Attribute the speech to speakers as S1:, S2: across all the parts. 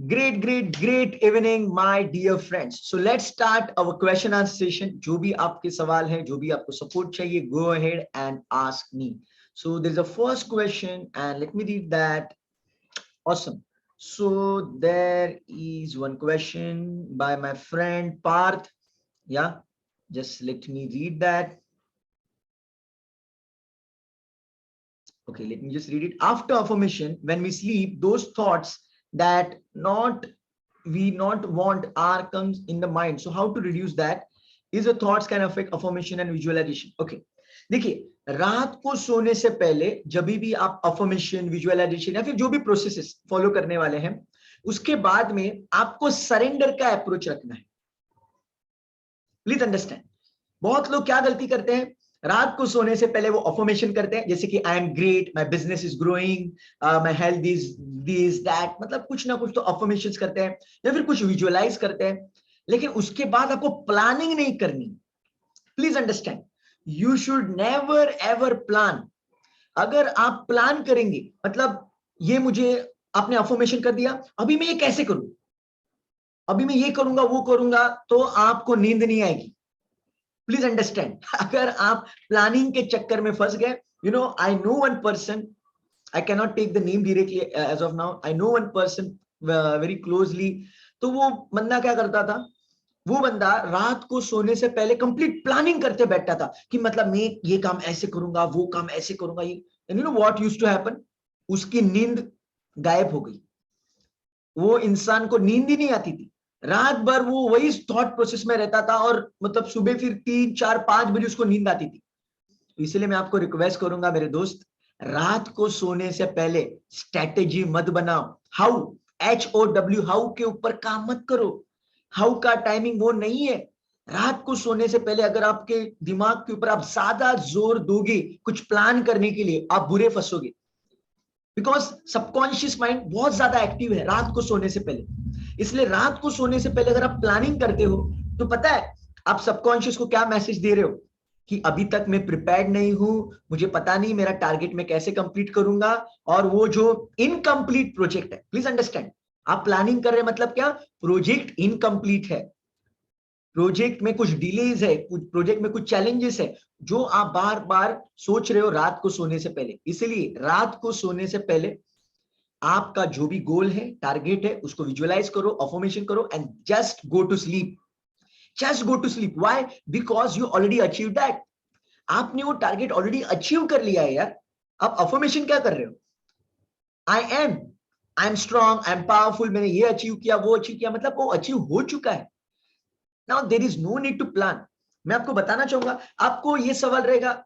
S1: Great evening, my dear friends. So let's start our question answer session. जो भी आपके सवाल हैं, जो भी आपको support चाहिए, go ahead and ask me. So there's a first question, and let me read that. Awesome. So there is one question by my friend Parth. Yeah, just let me read that. Okay, let me just read it. After affirmation, when we sleep, those thoughts that we not want are comes in the mind. So how to reduce that? Is the thoughts can affect affirmation and visualization. Okay, देखिए रात को सोने से पहले जब भी आप affirmation, visualisation या फिर जो भी प्रोसेसेस फॉलो करने वाले हैं, उसके बाद में आपको सरेंडर का अप्रोच रखना है. Please understand. बहुत लोग क्या गलती करते हैं, रात को सोने से पहले वो अफर्मेशन करते हैं, जैसे कि I am great, my business is growing, my health is this that, मतलब कुछ ना कुछ तो अफर्मेशंस करते हैं या फिर कुछ विजुअलाइज करते हैं, लेकिन उसके बाद आपको प्लानिंग नहीं करनी. Please understand, you should never ever plan. अगर आप प्लान करेंगे, मतलब ये मुझे आपने अफर्मेशन कर दिया, अभी मैं ये कैसे करूं, अभी मैं ये करूंगा वो करूंगा, तो आपको नींद नहीं आएगी. Please understand. अगर आप प्लानिंग के चक्कर में फंस गए, you know, I know one person, I can not take the name directly as of now, I know one person very closely. तो वो बंदा क्या करता था, वो बंदा रात को सोने से पहले कंप्लीट प्लानिंग करते बैठता था कि मतलब मैं ये काम ऐसे करूंगा, वो काम ऐसे करूंगा. ये you know what used to happen, उसकी नींद गायब हो गई. वो इंसान को नींद ही नहीं आती थी, रात भर वो वही थॉट प्रोसेस में रहता था, और मतलब सुबह फिर 3, 4, 5 बजे उसको नींद आती थी. इसलिए मैं आपको रिक्वेस्ट करूंगा मेरे दोस्त, रात को सोने से पहले स्ट्रेटेजी मत बनाओ. हाउ, HOW, हाउ के ऊपर काम मत करो. हाउ का टाइमिंग वो नहीं है. रात को सोने से पहले अगर आपके दिमाग के ऊपर आप ज्यादा जोर दोगे कुछ प्लान करने के लिए, आप बुरे फंसोगे. बिकॉज सबकॉन्शियस माइंड बहुत ज्यादा एक्टिव है रात को सोने से पहले. इसलिए रात को सोने से पहले अगर आप प्लानिंग करते हो, तो पता है आप सबकॉन्शियस को क्या मैसेज दे रहे हो, कि अभी तक मैं प्रिपेयर्ड नहीं हूं, मुझे पता नहीं मेरा टारगेट मैं कैसे कंप्लीट करूंगा, और वो जो इनकम्प्लीट प्रोजेक्ट है. प्लीज अंडरस्टैंड, आप प्लानिंग कर रहे हैं मतलब क्या, प्रोजेक्ट इनकम्प्लीट है, प्रोजेक्ट में कुछ डिलेज है, कुछ प्रोजेक्ट में कुछ चैलेंजेस है, जो आप बार बार सोच रहे हो रात को सोने से पहले. इसलिए रात को सोने से पहले आपका जो भी गोल है, टारगेट है, उसको विजुअलाइज करो, अफर्मेशन करो, and just go to sleep. Just go to sleep. Why? Because you already achieve that. आपने वो टारगेट ऑलरेडी अचीव कर लिया है यार. आप अफर्मेशन क्या कर रहे हो, I am strong, I am powerful, मैंने ये अचीव किया, वो अचीव किया, मतलब वो अचीव हो चुका है. Now there is no need to plan. मैं आपको बताना चाहूंगा, आपको ये सवाल रहेगा,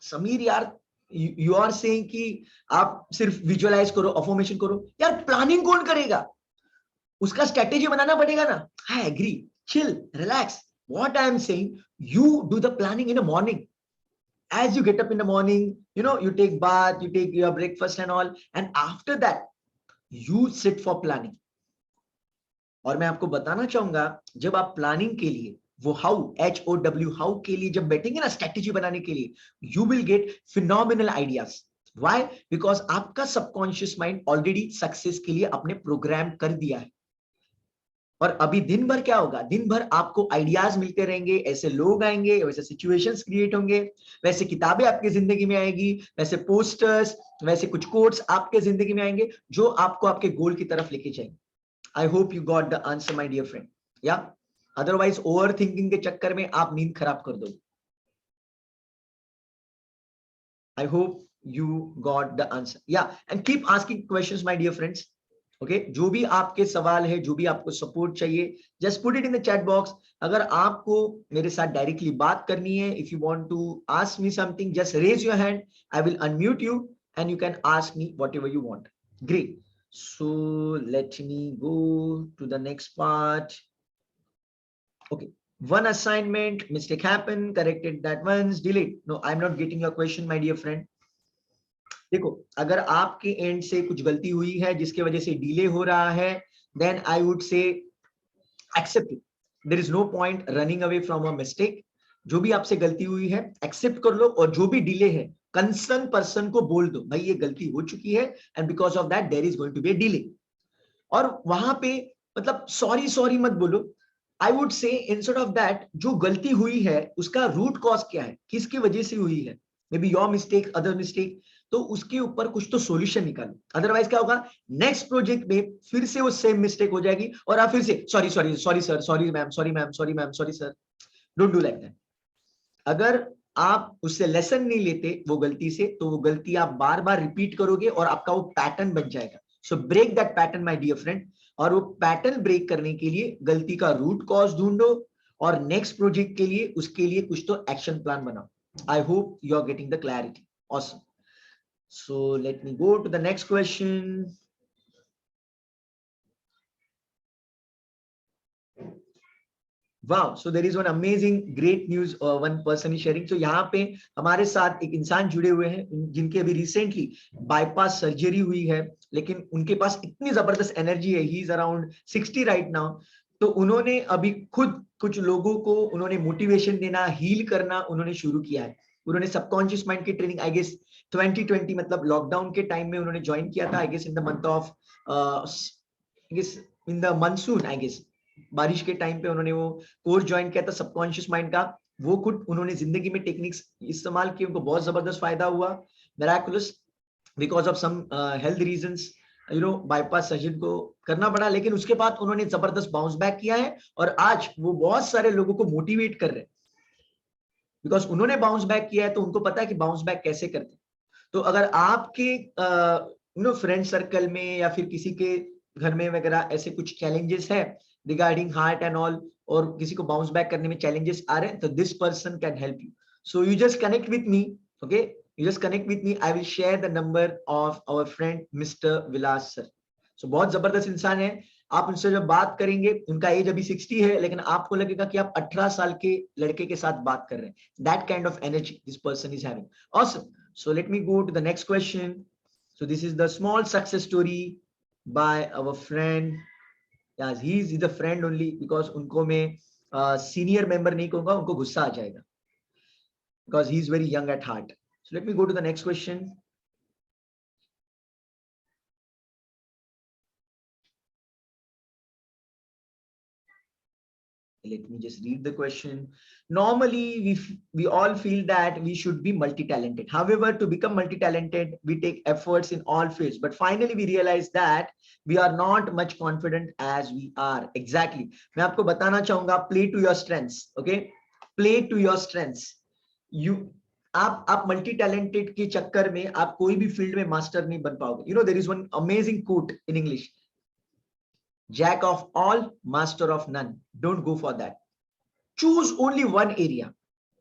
S1: समीर यार यू आर सेइंग कि आप सिर्फ विजुअलाइज करो, अफर्मेशन करो, यार प्लानिंग कौन करेगा, उसका स्ट्रेटेजी बनाना पड़ेगा ना. I agree, chill, relax. What I am saying, you do the planning in the morning. As you get up in the morning, you know, you take bath, you take your breakfast and all, and after that you sit for planning. और मैं आपको बताना चाहूंगा, जब आप planning के लिए वो हाउ, HOW, हाउ के लिए जब बैठेंगे ना स्ट्रेटेजी बनाने के लिए, you will gate phenomenal ideas. Why? Because आपका सबकॉन्शियस माइंड ऑलरेडी सक्सेस के लिए आपने प्रोग्राम कर दिया है. और अभी दिन भर क्या होगा, दिन भर आपको आइडियाज मिलते रहेंगे, ऐसे लोग आएंगे, वैसे सिचुएशंस क्रिएट होंगे, वैसे किताबें आपकी जिंदगी में आएगी, वैसे पोस्टर्स, वैसे कुछ कोट्स आपके जिंदगी में आएंगे, जो आपको आपके गोल की तरफ लेके जाएंगे. I hope you got the answer my dear friend. या अदरवाइज ओवर थिंकिंग के चक्कर में आप नींद खराब कर दोगे. I hope you got the answer. या and keep asking questions my dear friends. Okay, जो भी आपके सवाल है, जो भी आपको सपोर्ट चाहिए, just put it in the chat box. अगर आपको मेरे साथ डायरेक्टली बात करनी है, if you want to ask me something, just raise your hand, I will unmute you and you can ask me whatever you want. Great. So let me go to the next part. Okay, one assignment mistake happened, corrected that once, delete. No, I'm not getting your question my dear friend. देखो, अगर आपके and से कुछ गलती हुई है जिसकी वजह से डिले हो रहा है, then I would say accept it. There is no point running away from a mistake. जो भी आपसे गलती हुई है एक्सेप्ट कर लो, और जो भी डिले है कंसर्न पर्सन को बोल दो, भाई ये गलती हो चुकी है, and because of that there is going to be a delay. और वहां पे मतलब सॉरी सॉरी मत बोलो। I would say instead of that, जो गलती हुई है उसका रूट कॉज क्या है, किसकी वजह से हुई है, may be your mistake, other mistake, तो उसके ऊपर कुछ तो सॉल्यूशन निकालो। अदरवाइज क्या होगा, नेक्स्ट प्रोजेक्ट में फिर से वो सेम मिस्टेक हो जाएगी और आप फिर से sorry sorry sorry sir, sorry ma'am, sorry ma'am, sorry ma'am, sorry sir. Don't do like that. अगर आप उससे लेसन नहीं लेते वो गलती से, तो वो गलती आप बार बार रिपीट करोगे और आपका वो पैटर्न बन जाएगा। So break that pattern my dear friend. और वो पैटर्न ब्रेक करने के लिए गलती का रूट कॉज ढूंढो और नेक्स्ट प्रोजेक्ट के लिए उसके लिए कुछ तो एक्शन प्लान बनाओ। I hope you are getting the clarity. Awesome. So let me go to the next question. Wow, so there is one amazing great news one person is sharing. So यहाँ पे हमारे साथ एक इंसान जुड़े हुए हैं जिनके अभी रिसेंटली बाईपास सर्जरी हुई है, लेकिन उनके पास इतनी जबरदस्त एनर्जी है, he is around 60 right now. तो उन्होंने अभी खुद कुछ लोगों को उन्होंने मोटिवेशन देना, हील करना उन्होंने शुरू किया है। उन्होंने सबकॉन्शियस माइंड की ट्रेनिंग आई गेस 2020 मतलब लॉकडाउन के टाइम में उन्होंने ज्वाइन किया था, I guess in the month of I guess in the monsoon, I guess बारिश के टाइम पे उन्होंने वो कोर्स ज्वाइन किया था सबकॉन्शियस माइंड का। वो खुद उन्होंने जिंदगी में टेक्निक्स इस्तेमाल किए, उनको बहुत जबरदस्त फायदा हुआ, miraculous, because of some health reasons, you know, bypass surgery को करना पड़ा। लेकिन उसके बाद उन्होंने जबरदस्त बाउंस बैक किया है और आज वो बहुत सारे लोगों को मोटिवेट कर रहे हैं, बिकॉज उन्होंने बाउंस बैक किया है तो उनको पता है कि बाउंस बैक कैसे करते हैं। तो अगर आपके यू नो फ्रेंड सर्कल में या फिर किसी के घर में वगैरह ऐसे कुछ चैलेंजेस है रिगार्डिंग हार्ट एंड ऑल, और किसी को बाउंस बैक करने में चैलेंजेस आ रहे हैं, तो this person can help you. So you just connect with me, okay, you just connect with me, I will share the number of our friend mister Vilas sir. So बहुत जबरदस्त इंसान है, आप उनसे जब बात करेंगे, उनका एज अभी 60 है लेकिन आपको लगेगा कि आप 18 साल के लड़के के साथ बात कर रहे हैं। That kind of energy this person is having. Awesome. So let me go to the next question. So this is the small success story by our friend. Yes, he is the friend only because उनको मैं senior member नहीं कहूँगा, उनको गुस्सा आ जाएगा because he is very young at heart. So let me go to the next question. Let me just read the question. Normally, we all feel that we should be multi-talented. However, to become multi-talented, we take efforts in all fields. But finally, we realize that we are not much confident as we are. Exactly. मैं आपको बताना चाहूँगा, play to your strengths. Okay, play to your strengths. You आप multi talented के चक्कर में आप कोई भी फील्ड में मास्टर नहीं बन पाओगे। You know there is one amazing quote in English, Jack of all, master of none. Don't go for that. Choose only one area.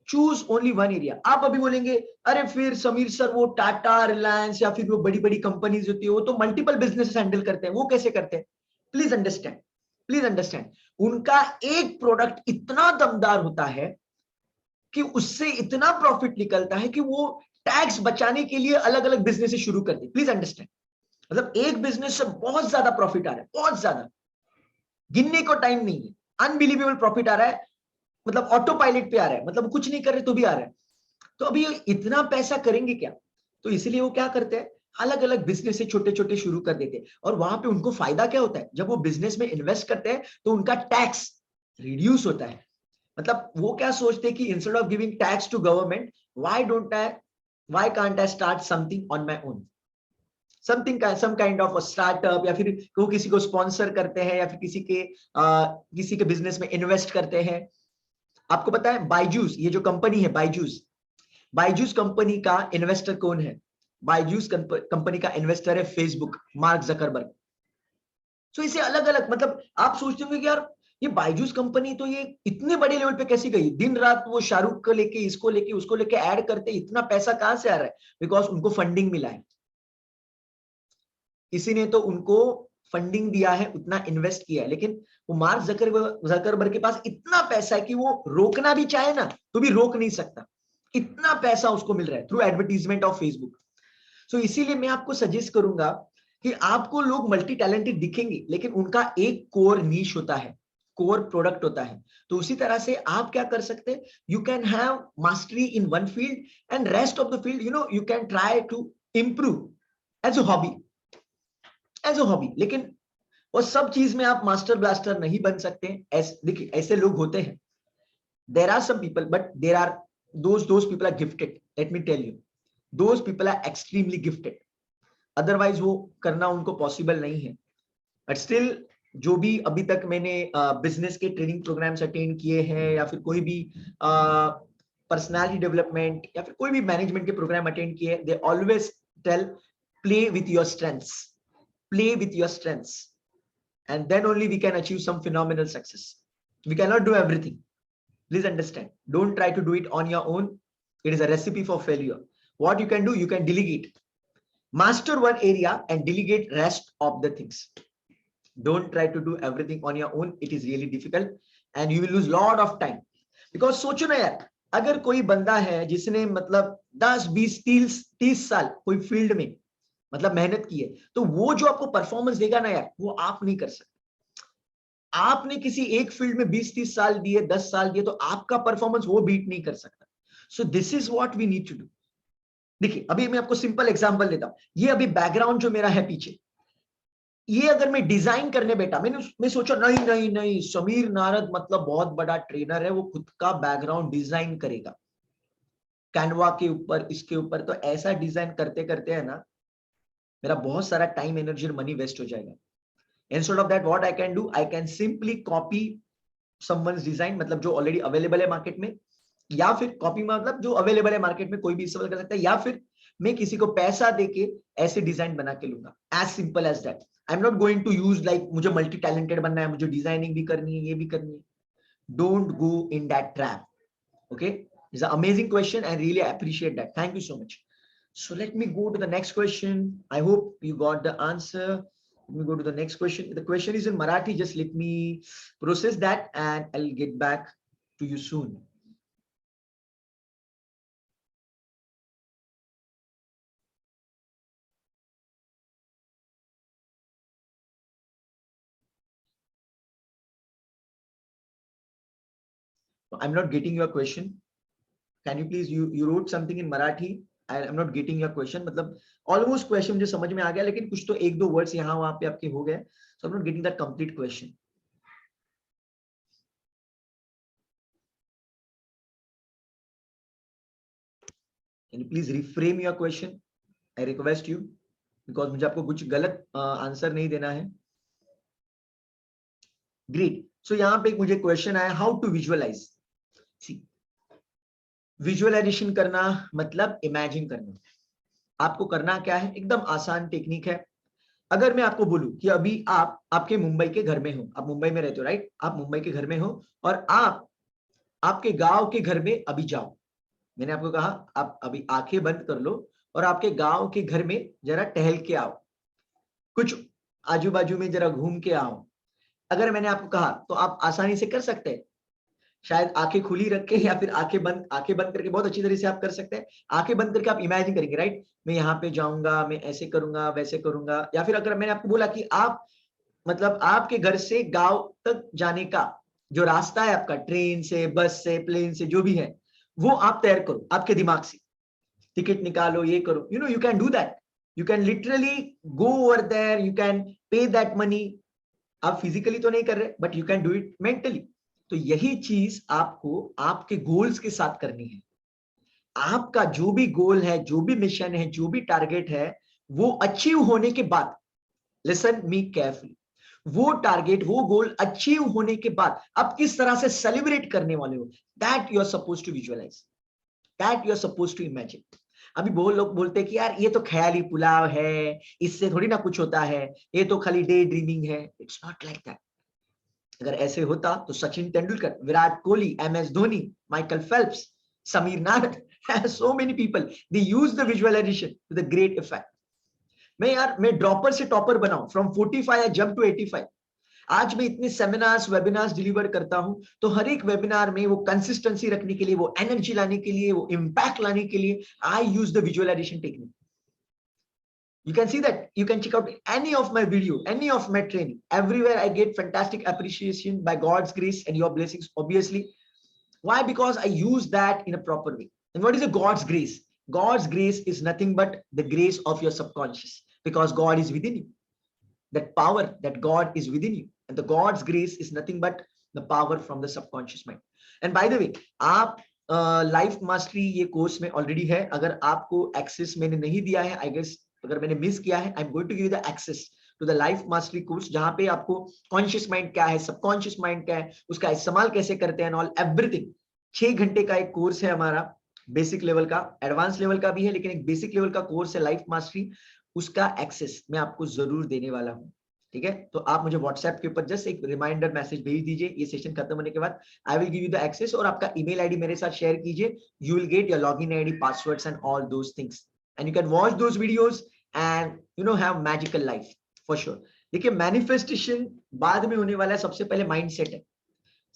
S1: Choose only one area. आप अभी बोलेंगे अरे फिर समीर सर वो टाटा, रिलायंस या फिर वो बड़ी बड़ी कंपनीज होती है वो तो मल्टीपल बिजनेस हैंडल करते हैं, वो कैसे करते हैं? प्लीज अंडरस्टैंड, प्लीज अंडरस्टैंड, उनका एक प्रोडक्ट इतना दमदार होता है कि उससे इतना प्रॉफिट निकलता है कि वो टैक्स बचाने के लिए अलग अलग बिजनेस शुरू करते हैं। प्लीज अंडरस्टैंड, मतलब एक बिजनेस से बहुत ज्यादा प्रॉफिट आ रहा है, बहुत ज्यादा, गिनने को टाइम नहीं है, अनबिलीवेबल प्रॉफिट आ रहा है, मतलब ऑटो पायलट पे आ रहा है, मतलब कुछ नहीं कर रहे तो भी आ रहा है। तो अभी इतना पैसा करेंगे क्या? तो इसलिए वो क्या करते हैं, अलग अलग बिजनेस से छोटे छोटे शुरू कर देते हैं। और वहां पे उनको फायदा क्या होता है, जब वो बिजनेस में इन्वेस्ट करते हैं तो उनका टैक्स रिड्यूस होता है। मतलब वो क्या सोचते हैं कि instead of giving tax to government, why can't I start something on my own, something का सम काइंड ऑफ स्टार्टअप, या फिर वो किसी को स्पॉन्सर करते हैं या फिर किसी के बिजनेस में इन्वेस्ट करते हैं। आपको पता है बायजूस, ये जो कंपनी है बायजूस, बायजूस कंपनी का इन्वेस्टर कौन है? बायजूस कंपनी का इन्वेस्टर है फेसबुक, मार्क जकरबर्ग। सो इसे अलग अलग, मतलब आप सोचते होंगे कि यार ये बायजूस कंपनी तो ये इतने बड़े लेवल पे कैसी गई, दिन रात वो शाहरुख को लेके, इसको लेके, उसको लेके ऐड करते, इतना पैसा कहां से आ रहा है? बिकॉज उनको फंडिंग मिला है, किसी ने तो उनको फंडिंग दिया है, उतना इन्वेस्ट किया है। लेकिन वो मार्क जकरबर्ग के पास इतना पैसा है कि वो रोकना भी चाहे ना तो भी रोक नहीं सकता, इतना पैसा उसको मिल रहा है थ्रू एडवर्टीजमेंट ऑफ फेसबुक। सो इसीलिए मैं आपको सजेस्ट करूंगा कि आपको लोग मल्टी टैलेंटेड दिखेंगे लेकिन उनका एक कोर नीश होता है, कोर प्रोडक्ट होता है। तो उसी तरह से आप क्या कर सकते हैं, you can have mastery in one field and rest of the field you know you can try to improve as a hobby, as a hobby. लेकिन और सब चीज में आप मास्टर ब्लास्टर नहीं बन सकते। देखिए ऐसे लोग होते हैं, there are some people, but there are those people are gifted. Let me tell you, those people are extremely gifted, otherwise वो करना उनको पॉसिबल नहीं है। बट स्टिल जो भी अभी तक मैंने बिजनेस के ट्रेनिंग प्रोग्राम्स अटेंड किए हैं या फिर कोई भी पर्सनालिटी डेवलपमेंट या फिर कोई भी मैनेजमेंट के प्रोग्राम अटेंड किए, they always tell play with your strengths, play with your strengths, and then only we can achieve some phenomenal success. We can not do everything, please understand, don't try to do it on your own. It is a recipe for failure. What you can do, you can delegate, master one area and delegate rest of the things. Don't try to do everything on your own, it is really difficult and you will lose lot of time. Because सोचो ना यार, अगर कोई बंदा है जिसने मतलब 10 20 30 साल कोई फील्ड में मतलब मेहनत की है, तो वो जो आपको परफॉर्मेंस देगा ना यार, वो आप नहीं कर सकते। आपने किसी एक फील्ड में 20-30 साल दिए, 10 साल दिए, तो आपका परफॉर्मेंस वो बीट नहीं कर सकता। So this is what we need to do. देखिए अभी मैं आपको सिंपल एग्जांपल देता हूं। ये अभी बैकग्राउंड जो मेरा है पीछे, ये अगर मैं डिजाइन करने बैठा, मैं सोचा नहीं नहीं नहीं, समीर नारद मतलब बहुत बड़ा ट्रेनर है, वो खुद का बैकग्राउंड डिजाइन करेगा कैनवा के ऊपर, इसके ऊपर, तो ऐसा डिजाइन करते करते है ना, मेरा बहुत सारा टाइम एनर्जी और मनी वेस्ट हो जाएगा। Instead of that, what I can do, I can simply copy someone's design, मतलब जो ऑलरेडी अवेलेबल है मार्केट में, या फिर कॉपी मतलब जो अवेलेबल है मार्केट में कोई भी इस्तेमाल कर सकता है, या फिर मैं किसी को पैसा देके ऐसे डिजाइन बना के लूंगा। As simple as that. I am not going to use like मुझे मल्टी टैलेंटेड बनना है, मुझे डिजाइनिंग भी करनी है, ये भी करनी है। Don't go in that trap. Okay, it's a amazing question, I really appreciate that, thank you so much. So let me go to the next question. I hope you got the answer. Let me go to the next question. The question is in Marathi. Just let me process that and I'll get back to you soon. I'm not getting your question. Can you please, you wrote something in Marathi. I'm not getting your question. मतलब almost question मुझे समझ में आ गया, लेकिन कुछ तो एक दो words यहाँ वहाँ पे आपके हो गए. So I'm not getting that complete question. Can you please reframe your question? I request you, because मुझे आपको कुछ गलत आंसर नहीं देना है. Great. So यहाँ पे मुझे क्वेश्चन आया, how to visualize. See, visualization करना मतलब इमेजिन करना. आपको करना क्या है, एकदम आसान टेक्निक है. अगर मैं आपको बोलूं कि अभी आप आपके मुंबई के घर में हो, आप मुंबई में रहते हो राइट, आप मुंबई के घर में हो और आप आपके गांव के घर में अभी जाओ. मैंने आपको कहा आप अभी आंखें बंद कर लो और आपके गांव के घर में जरा टहल के आओ, कुछ आजू बाजू में जरा घूम के आओ. अगर मैंने आपको कहा तो आप आसानी से कर सकते हैं. शायद आंखें खुली रख के या फिर आंखें बंद करके बहुत अच्छी तरह से आप कर सकते हैं. आंखें बंद करके आप इमेजिन करेंगे राइट, मैं यहाँ पे जाऊंगा, मैं ऐसे करूंगा, वैसे करूंगा. या फिर अगर मैंने आपको बोला कि आप मतलब आपके घर से गांव तक जाने का जो रास्ता है आपका, ट्रेन से, बस से, प्लेन से, जो भी है, वो आप तैयार करो आपके दिमाग से. टिकट निकालो, ये करो, you can do that. You can literally go over there, you can pay that money. आप फिजिकली तो नहीं कर रहे, but you can do it mentally. तो यही चीज आपको आपके गोल्स के साथ करनी है. आपका जो भी गोल है, जो भी मिशन है, जो भी टारगेट है, वो अचीव होने के बाद, लिसन मी केयरफुली, वो टारगेट, वो गोल अचीव होने के बाद आप किस तरह से सेलिब्रेट करने वाले हो, that you are suppose to visualize, that you are suppose to imagine. अभी बहुत लोग बोलते हैं कि यार ये तो ख्याली पुलाव है, इससे थोड़ी ना कुछ होता है, ये तो खाली डे ड्रीमिंग है. It's not like that. अगर ऐसे होता तो Sachin Tendulkar, Virat Kohli, MS Dhoni, Michael Phelps, Sameer Narad, so many people, they use the visualization to the great effect. मैं ड्रॉपर से टॉपर बनाऊं, फ्रॉम 45 आई जंप टू 85. आज मैं इतने सेमिनार्स, वेबिनार्स डिलीवर करता हूं, तो हर एक वेबिनार में वो कंसिस्टेंसी रखने के लिए, वो एनर्जी लाने के लिए, वो इंपैक्ट लाने के लिए I use the visualisation technique. You can see that. You can check out any of my video, any of my training. Everywhere I get fantastic appreciation by God's grace and your blessings, obviously. Why? Because I use that in a proper way. And what is a God's grace? God's grace is nothing but the grace of your subconscious, because God is within you. that power that God is within you, and the God's grace is nothing but the power from the subconscious mind. And by the way, आप life mastery ये course में already है. अगर आपको access मैंने नहीं दिया है, आई गेस अगर मैंने मिस किया है, I am going to give you the access to the life mastery course, जहां पे आपको कॉन्शियस माइंड क्या है, सबकॉन्शियस माइंड क्या है, उसका इस्तेमाल कैसे करते हैं, ऑल एवरीथिंग. 6 घंटे का एक कोर्स है हमारा, बेसिक लेवल का, एडवांस लेवल का भी है, लेकिन एक बेसिक लेवल का कोर्स है लाइफ मास्टरी. उसका एक्सेस मैं आपको जरूर देने वाला हूं. ठीक है, तो आप मुझे व्हाट्सएप के ऊपर जस्ट एक रिमाइंडर मैसेज भेज दीजिए ये सेशन खत्म होने के बाद. I will give you the access, और आपका ईमेल आईडी मेरे साथ शेयर कीजिए. You will get your login ID, passwords and all those things, and you can watch those videos and you know have magical life for sure. देखिए, manifestation बाद में होने वाला है. सबसे पहले माइंडसेट है.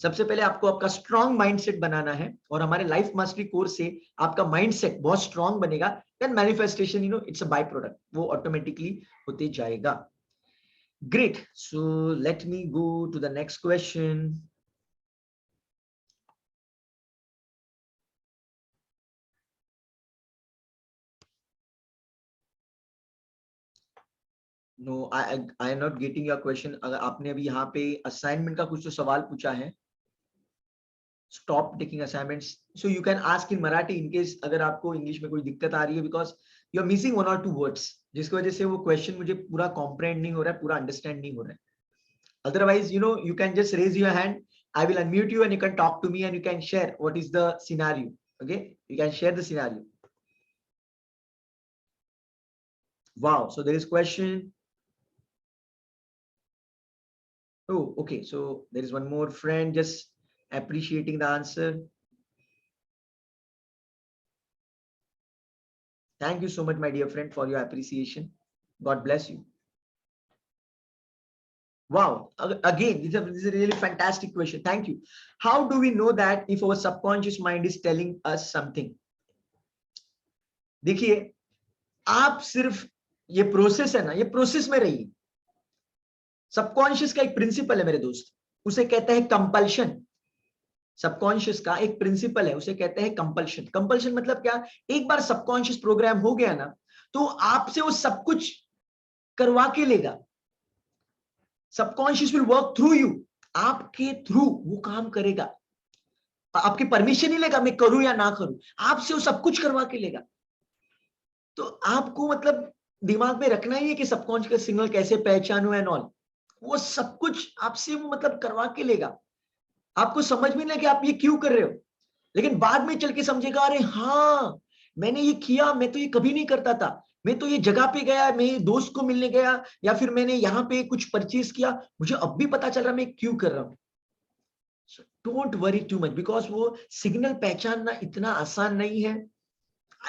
S1: सबसे पहले आपको आपका स्ट्रॉन्ग माइंडसेट बनाना है, और हमारे लाइफ मास्टरी कोर्स से आपका माइंडसेट बहुत स्ट्रॉन्ग बनेगा. Then manifestation, you know, it's a by product, वो ऑटोमेटिकली होते जाएगा. Great. So let me go to the next question. No, I am not getting your question. अगर आपने अभी यहाँ पे असाइनमेंट का कुछ तो सवाल पूछा है, stop taking assignments. So you can ask in Marathi in case अगर आपको इंग्लिश में कोई दिक्कत आ रही है, because you are missing 1 or 2 words, जिसकी वजह से वो क्वेश्चन मुझे पूरा कॉम्प्रेंड नहीं हो रहा है, पूरा अंडरस्टैंड नहीं हो रहा है. Otherwise, you know, you can just raise your hand. I will unmute you and you can talk to me and you can share what is the scenario. Okay, you can share the scenario. Wow, so there is question. Oh, okay, so there is one more friend just appreciating the answer. Thank you so much, my dear friend, for your appreciation. God bless you. Wow, again, this is a really fantastic question. Thank you. How do we know that if our subconscious mind is telling us something? देखिए, आप सिर्फ ये process है ना, ये process में रहिए. Subconscious का एक प्रिंसिपल है मेरे दोस्त, उसे कहते हैं कंपल्शन. सबकॉन्शियस का एक प्रिंसिपल है, उसे कहते हैं कंपल्शन. कंपल्शन मतलब क्या? एक बार सबकॉन्शियस प्रोग्राम हो गया ना, तो आपसे वो सब कुछ करवा के लेगा. Subconscious will work through you, आपके थ्रू वो काम करेगा. आपकी परमिशन नहीं लेगा मैं करूं या ना करूं, आपसे वो सब कुछ करवा के लेगा. तो आपको मतलब दिमाग में रखना ही है कि सबकॉन्शियस सिग्नल कैसे पहचानो एंड ऑल. वो सब कुछ आपसे वो मतलब करवा के लेगा. आपको समझ में नहीं कि आप ये क्यों कर रहे हो, लेकिन बाद में चल के समझेगा, अरे हाँ मैंने ये किया, मैं तो ये कभी नहीं करता था, मैं तो ये जगह पे गया, मैं ये दोस्त को मिलने गया, या फिर मैंने यहाँ पे कुछ परचेज किया, मुझे अब भी पता चल रहा मैं क्यों कर रहा हूँ. Don't worry too much, because वो सिग्नल पहचानना इतना आसान नहीं है.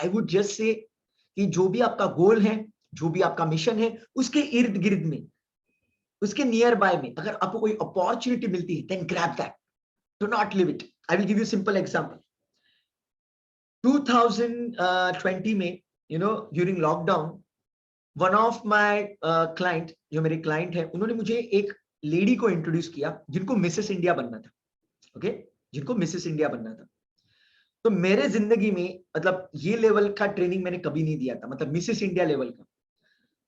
S1: आई वुड जस्ट से कि जो भी आपका गोल है, जो भी आपका मिशन है, उसके इर्द गिर्द में, उसके नियर बाय में अगर आपको कोई अपॉर्चुनिटी मिलती है, then grab that, do not leave it. I will give you simple example. 2020 में, you know, during lockdown, one of my client, जो मेरे client है, उन्होंने मुझे एक लेडी को इंट्रोड्यूस किया जिनको मिसेस इंडिया बनना था. ओके, जिनको मिसेस इंडिया बनना था. तो मेरे जिंदगी में मतलब ये लेवल का ट्रेनिंग मैंने कभी नहीं दिया था, मतलब मिसेस इंडिया लेवल का.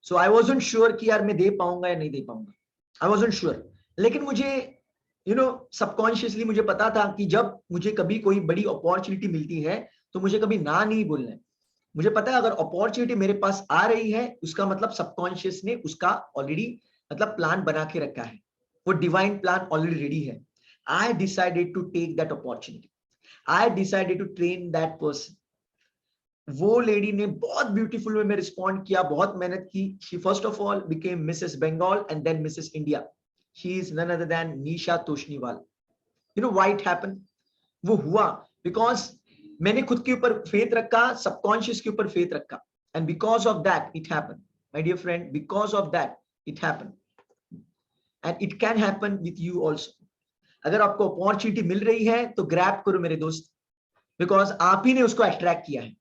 S1: सो आई वाजंट श्योर कि यार मैं दे पाऊंगा या नहीं दे पाऊंगा. I wasn't sure. लेकिन मुझे यू नो सबकॉन्शियसली मुझे पता था कि जब मुझे कभी कोई बड़ी अपॉर्चुनिटी मिलती है तो मुझे कभी ना नहीं बोलना है. मुझे पता है अगर अपॉर्चुनिटी मेरे पास आ रही है, उसका मतलब सबकॉन्शियस ने उसका ऑलरेडी मतलब प्लान बना के रखा है, वो डिवाइन प्लान ऑलरेडी रेडी है. I decided to take that opportunity. I decided to train that person. वो लेडी ने बहुत ब्यूटीफुल वे में रिस्पॉन्ड किया, बहुत मेहनत की. She first of all became Mrs Bengal and then Mrs India. She is none other than Nisha Toshniwal. You know why it happened? वो हुआ बिकॉज मैंने खुद के ऊपर फेथ रखा, सबकॉन्शियस के ऊपर फेथ रखा, and because of that it happened my dear friend. Because of that it happened, and it can happen with you also. अगर आपको अपॉर्चुनिटी मिल रही है तो ग्रैब करो मेरे दोस्त, बिकॉज आप ही ने उसको अट्रैक्ट किया है.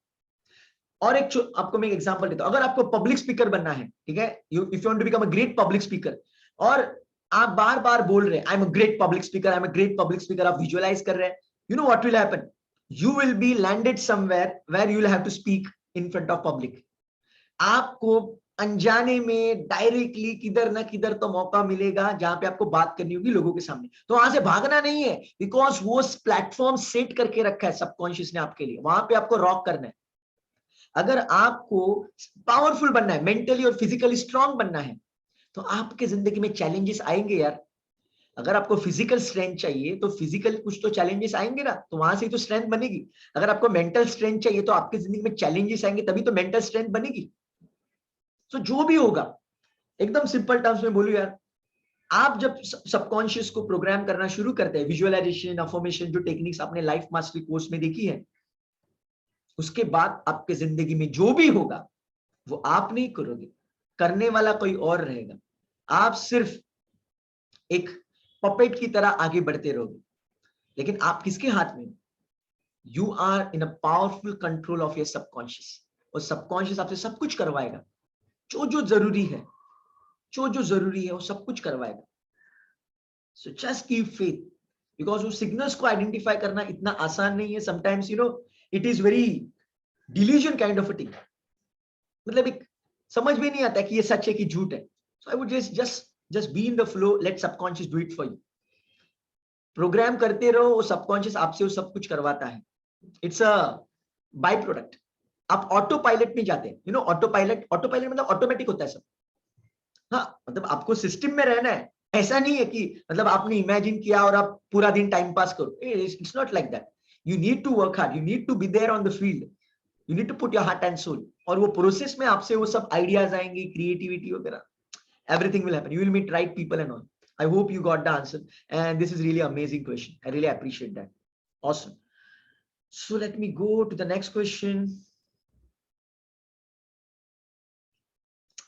S1: और एक आपको मैं एक एग्जांपल देता हूं. अगर आपको पब्लिक स्पीकर बनना है, ठीक है, if you want to become a great public speaker, और आप बार बार बोल रहे हैं I am a great public speaker, I am a great public speaker, आप विजुअलाइज कर रहे हैं, you know what will happen? You will be landed somewhere where you will have to speak in front of public. आपको अनजाने में directly किधर ना किधर तो मौका मिलेगा जहां पे आपको बात करनी होगी लोगों के सामने, तो वहां से भागना नहीं है, बिकॉज वो प्लेटफॉर्म सेट करके रखा है सबकॉन्शियस ने आपके लिए, वहां पे आपको रॉक करना है। अगर आपको पावरफुल बनना है, मेंटली और फिजिकली स्ट्रांग बनना है, तो आपके जिंदगी में चैलेंजेस आएंगे यार। अगर आपको फिजिकल स्ट्रेंथ चाहिए तो फिजिकल कुछ तो चैलेंजेस आएंगे ना, तो वहां से तो स्ट्रेंथ बनेगी। अगर आपको मेंटल स्ट्रेंथ चाहिए तो आपकी जिंदगी में चैलेंजेस आएंगे, तभी तो मेंटल स्ट्रेंथ बनेगी। तो जो भी होगा, एकदम सिंपल टर्म्स में बोलूं यार, आप जब सबकॉन्शियस को प्रोग्राम करना शुरू करते हैं, विजुअलाइजेशन, अफर्मेशन, जो टेक्निक्स आपने लाइफ मास्टरी कोर्स में देखी है, उसके बाद आपके जिंदगी में जो भी होगा वो आप नहीं करोगे, करने वाला कोई और रहेगा। आप सिर्फ एक पपेट की तरह आगे बढ़ते रहोगे, लेकिन आप किसके हाथ में? You are in a powerful control of your subconscious, और सबकॉन्शियस आपसे सब कुछ करवाएगा, जो जो जरूरी है, जो जो जरूरी है वो सब कुछ करवाएगा। So just keep faith, because वो सिग्नल्स को आइडेंटिफाई करना इतना आसान नहीं है। Sometimes it is very delusion kind of a thing, मतलब एक समझ में नहीं आता कि ये सच है कि झूठ है। So I would just be in the flow, let subconscious do it for you. Program करते रहो, वो सबकॉन्शियस आपसे वो सब कुछ करवाता है। It's a by product. आप ऑटो पायलट में जाते हैं, ऑटो पायलट, ऑटो पायलट मतलब ऑटोमेटिक होता है सब। हाँ, मतलब आपको सिस्टम में रहना है, ऐसा नहीं है कि मतलब आपने इमेजिन किया और आप पूरा दिन टाइम पास करो। It's not like that. You need to work hard, you need to be there on the field, you need to put your heart and soul, और वो प्रोसेस में आपसे वो सब आइडियाज आएंगे, क्रिएटिविटी वगैरह, everything will happen. You will meet right people and all. I hope you got the answer, and this is really amazing question. I really appreciate that. Awesome. So let me go to the next question.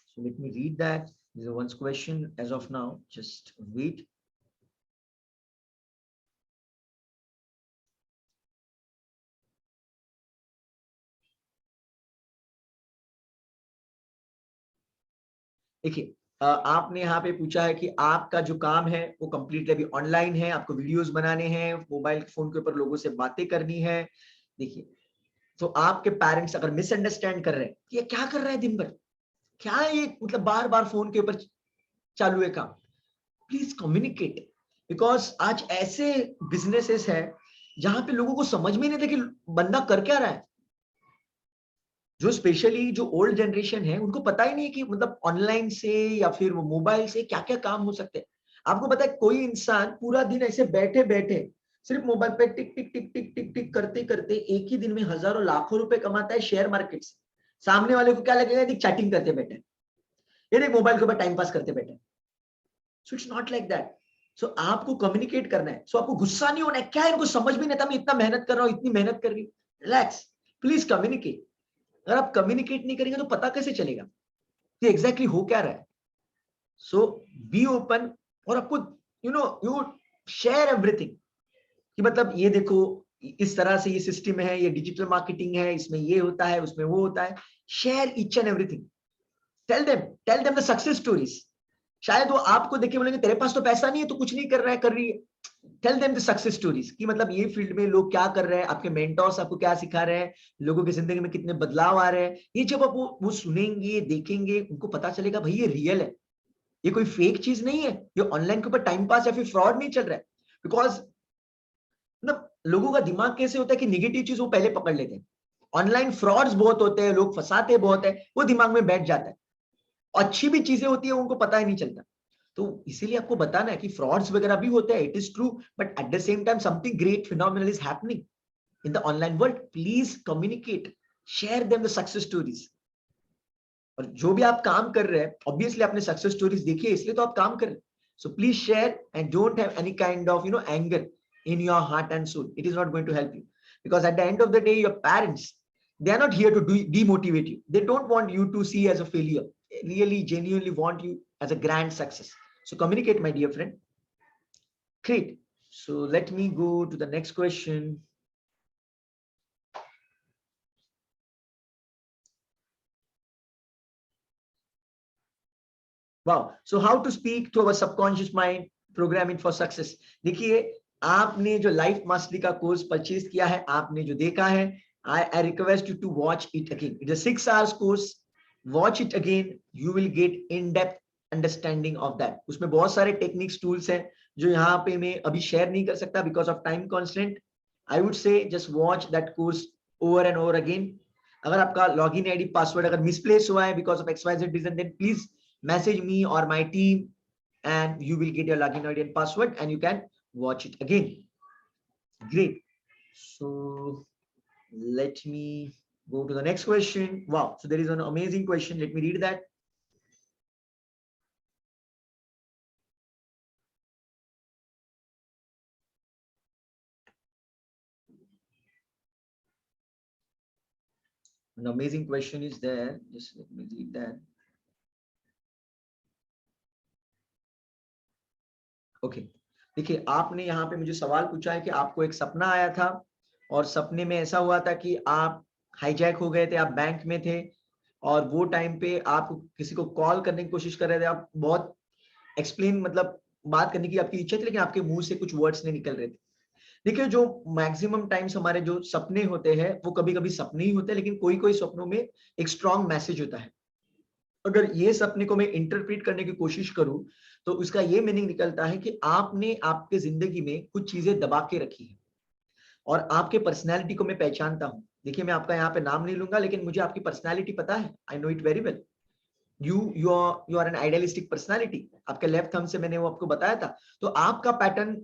S1: So let me read that. This is one's question as of now. Just wait. देखिए, आपने यहाँ पे पूछा है कि आपका जो काम है वो कंप्लीटली अभी ऑनलाइन है, आपको वीडियोस बनाने हैं, मोबाइल फोन के ऊपर लोगों से बातें करनी है। देखिए, तो आपके पेरेंट्स अगर मिसअंडरस्टैंड कर रहे हैं कि ये क्या कर रहा है दिन भर, क्या ये मतलब बार बार फोन के ऊपर चालू है काम, प्लीज कम्युनिकेट। बिकॉज आज ऐसे बिजनेसेस है जहां पे लोगों को समझ में नहीं था कि बंदा कर क्या रहा है। जो स्पेशली जो ओल्ड जनरेशन है उनको पता ही नहीं कि मतलब ऑनलाइन से या फिर वो मोबाइल से क्या क्या काम हो सकते हैं। आपको पता है, कोई इंसान पूरा दिन ऐसे बैठे बैठे सिर्फ मोबाइल पे टिक टिक टिक टिक टिक टिक करते करते एक ही दिन में हजारों लाखों रुपए कमाता है शेयर मार्केट से। सामने वाले को क्या लगेगा, देख चैटिंग करते बैठे, ये देख मोबाइल के ऊपर टाइम पास करते बैठे। So it's not like that. So आपको कम्युनिकेट करना है। सो आपको गुस्सा नहीं होना है, क्या इनको समझ में नहीं था मैं इतना मेहनत कर रहा हूँ, इतनी मेहनत कर रही हूँ। Relax, please communicate. अगर आप कम्युनिकेट नहीं करेंगे तो पता कैसे चलेगा कि एग्जैक्टली हो क्या रहा है। सो बी ओपन, और आपको यू शेयर एवरीथिंग कि मतलब ये देखो इस तरह से ये सिस्टम है, ये डिजिटल मार्केटिंग है, इसमें ये होता है, उसमें वो होता है। Share each and everything. Tell them the success stories. शायद वो आपको देखे बोलेंगे तेरे पास तो पैसा नहीं है, तो कुछ नहीं कर रहा है, कर रही है। Tell them the success stories कि मतलब ये फील्ड में लोग क्या कर रहे हैं, आपके मेंटर्स आपको क्या सिखा रहे हैं, लोगों की जिंदगी में कितने बदलाव आ रहे हैं। ये जब आप वो सुनेंगे, देखेंगे, उनको पता चलेगा भाई ये रियल है, ये कोई फेक चीज नहीं है, ये ऑनलाइन के ऊपर टाइम पास या फिर फ्रॉड नहीं चल रहा है। बिकॉज मतलब लोगों का दिमाग कैसे होता है कि निगेटिव चीज वो पहले पकड़ लेते हैं। ऑनलाइन फ्रॉड्स बहुत होते हैं, लोग फंसाते बहुत है, वो दिमाग में बैठ जाता है। अच्छी भी चीजें होती है, उनको पता ही नहीं चलता। तो इसीलिए आपको बताना है कि फ्रॉड्स वगैरह भी होते हैं, it is true, but at the same time something great phenomenal is happening in the online world. Please communicate, share them the success stories. और जो भी आप काम कर रहे हैं, ऑब्वियसली आपने सक्सेस स्टोरीज देखी है, इसलिए तो आप काम कर रहे हैं। So please share and don't have any kind of anger in your heart and soul. It is not going to help you, because at the end of the day your parents, they are not here to demotivate you. They don't want you to see as a failure. They really genuinely want you as a grand success. So communicate, my dear friend. Great. So let me go to the next question. Wow. So how to speak to our subconscious mind, programming for success. देखिए, आपने जो life mastery का course purchase किया है, आपने जो देखा है, I request you to watch it again. It's a 6 hours course. Watch it again, you will get in depth understanding of that. उसमें बहुत सारे टेक्निक्स टूल्स हैं जो यहाँ पे मैं अभी शेयर नहीं कर सकता because of time constant. I would say just watch that course over and over again. अगर आपका लॉगिन आईडी पासवर्ड अगर मिसप्लेस हुआ है because of XYZ reason, then please message me और my team and you will get your login ID and password and you can watch it again. Great. So let me go to the next question. Wow, so there is an amazing question. Let me read that. An amazing question is there. Just let me read that. Okay, देखिए आपने यहाँ पे मुझे सवाल पूछा है कि आपको एक सपना आया था और सपने में ऐसा हुआ था कि आप हाईजैक हो गए थे, आप बैंक में थे और वो टाइम पे आप किसी को कॉल करने की कोशिश कर रहे थे, आप बहुत एक्सप्लेन मतलब बात करने की आपकी इच्छा थी लेकिन आपके मुंह से कुछ वर्ड्स नहीं निकल रहे थे। देखिए जो मैक्सिमम टाइम्स हमारे जो सपने होते हैं वो कभी कभी सपने ही होते हैं, लेकिन कोई कोई सपनों में एक स्ट्रॉन्ग मैसेज होता है। अगर ये सपने को मैं इंटरप्रेट करने की कोशिश करूं तो उसका ये मीनिंग निकलता है कि आपने आपके जिंदगी में कुछ चीजें दबा के रखी है और आपके पर्सनैलिटी को मैं पहचानता हूं। देखिए मैं आपका यहाँ पे नाम नहीं लूंगा लेकिन मुझे आपकी पर्सनैलिटी पता है, I know it very well. You are an idealistic personality. आपके लेफ्ट थंब से मैंने वो आपको बताया था। तो आपका पैटर्न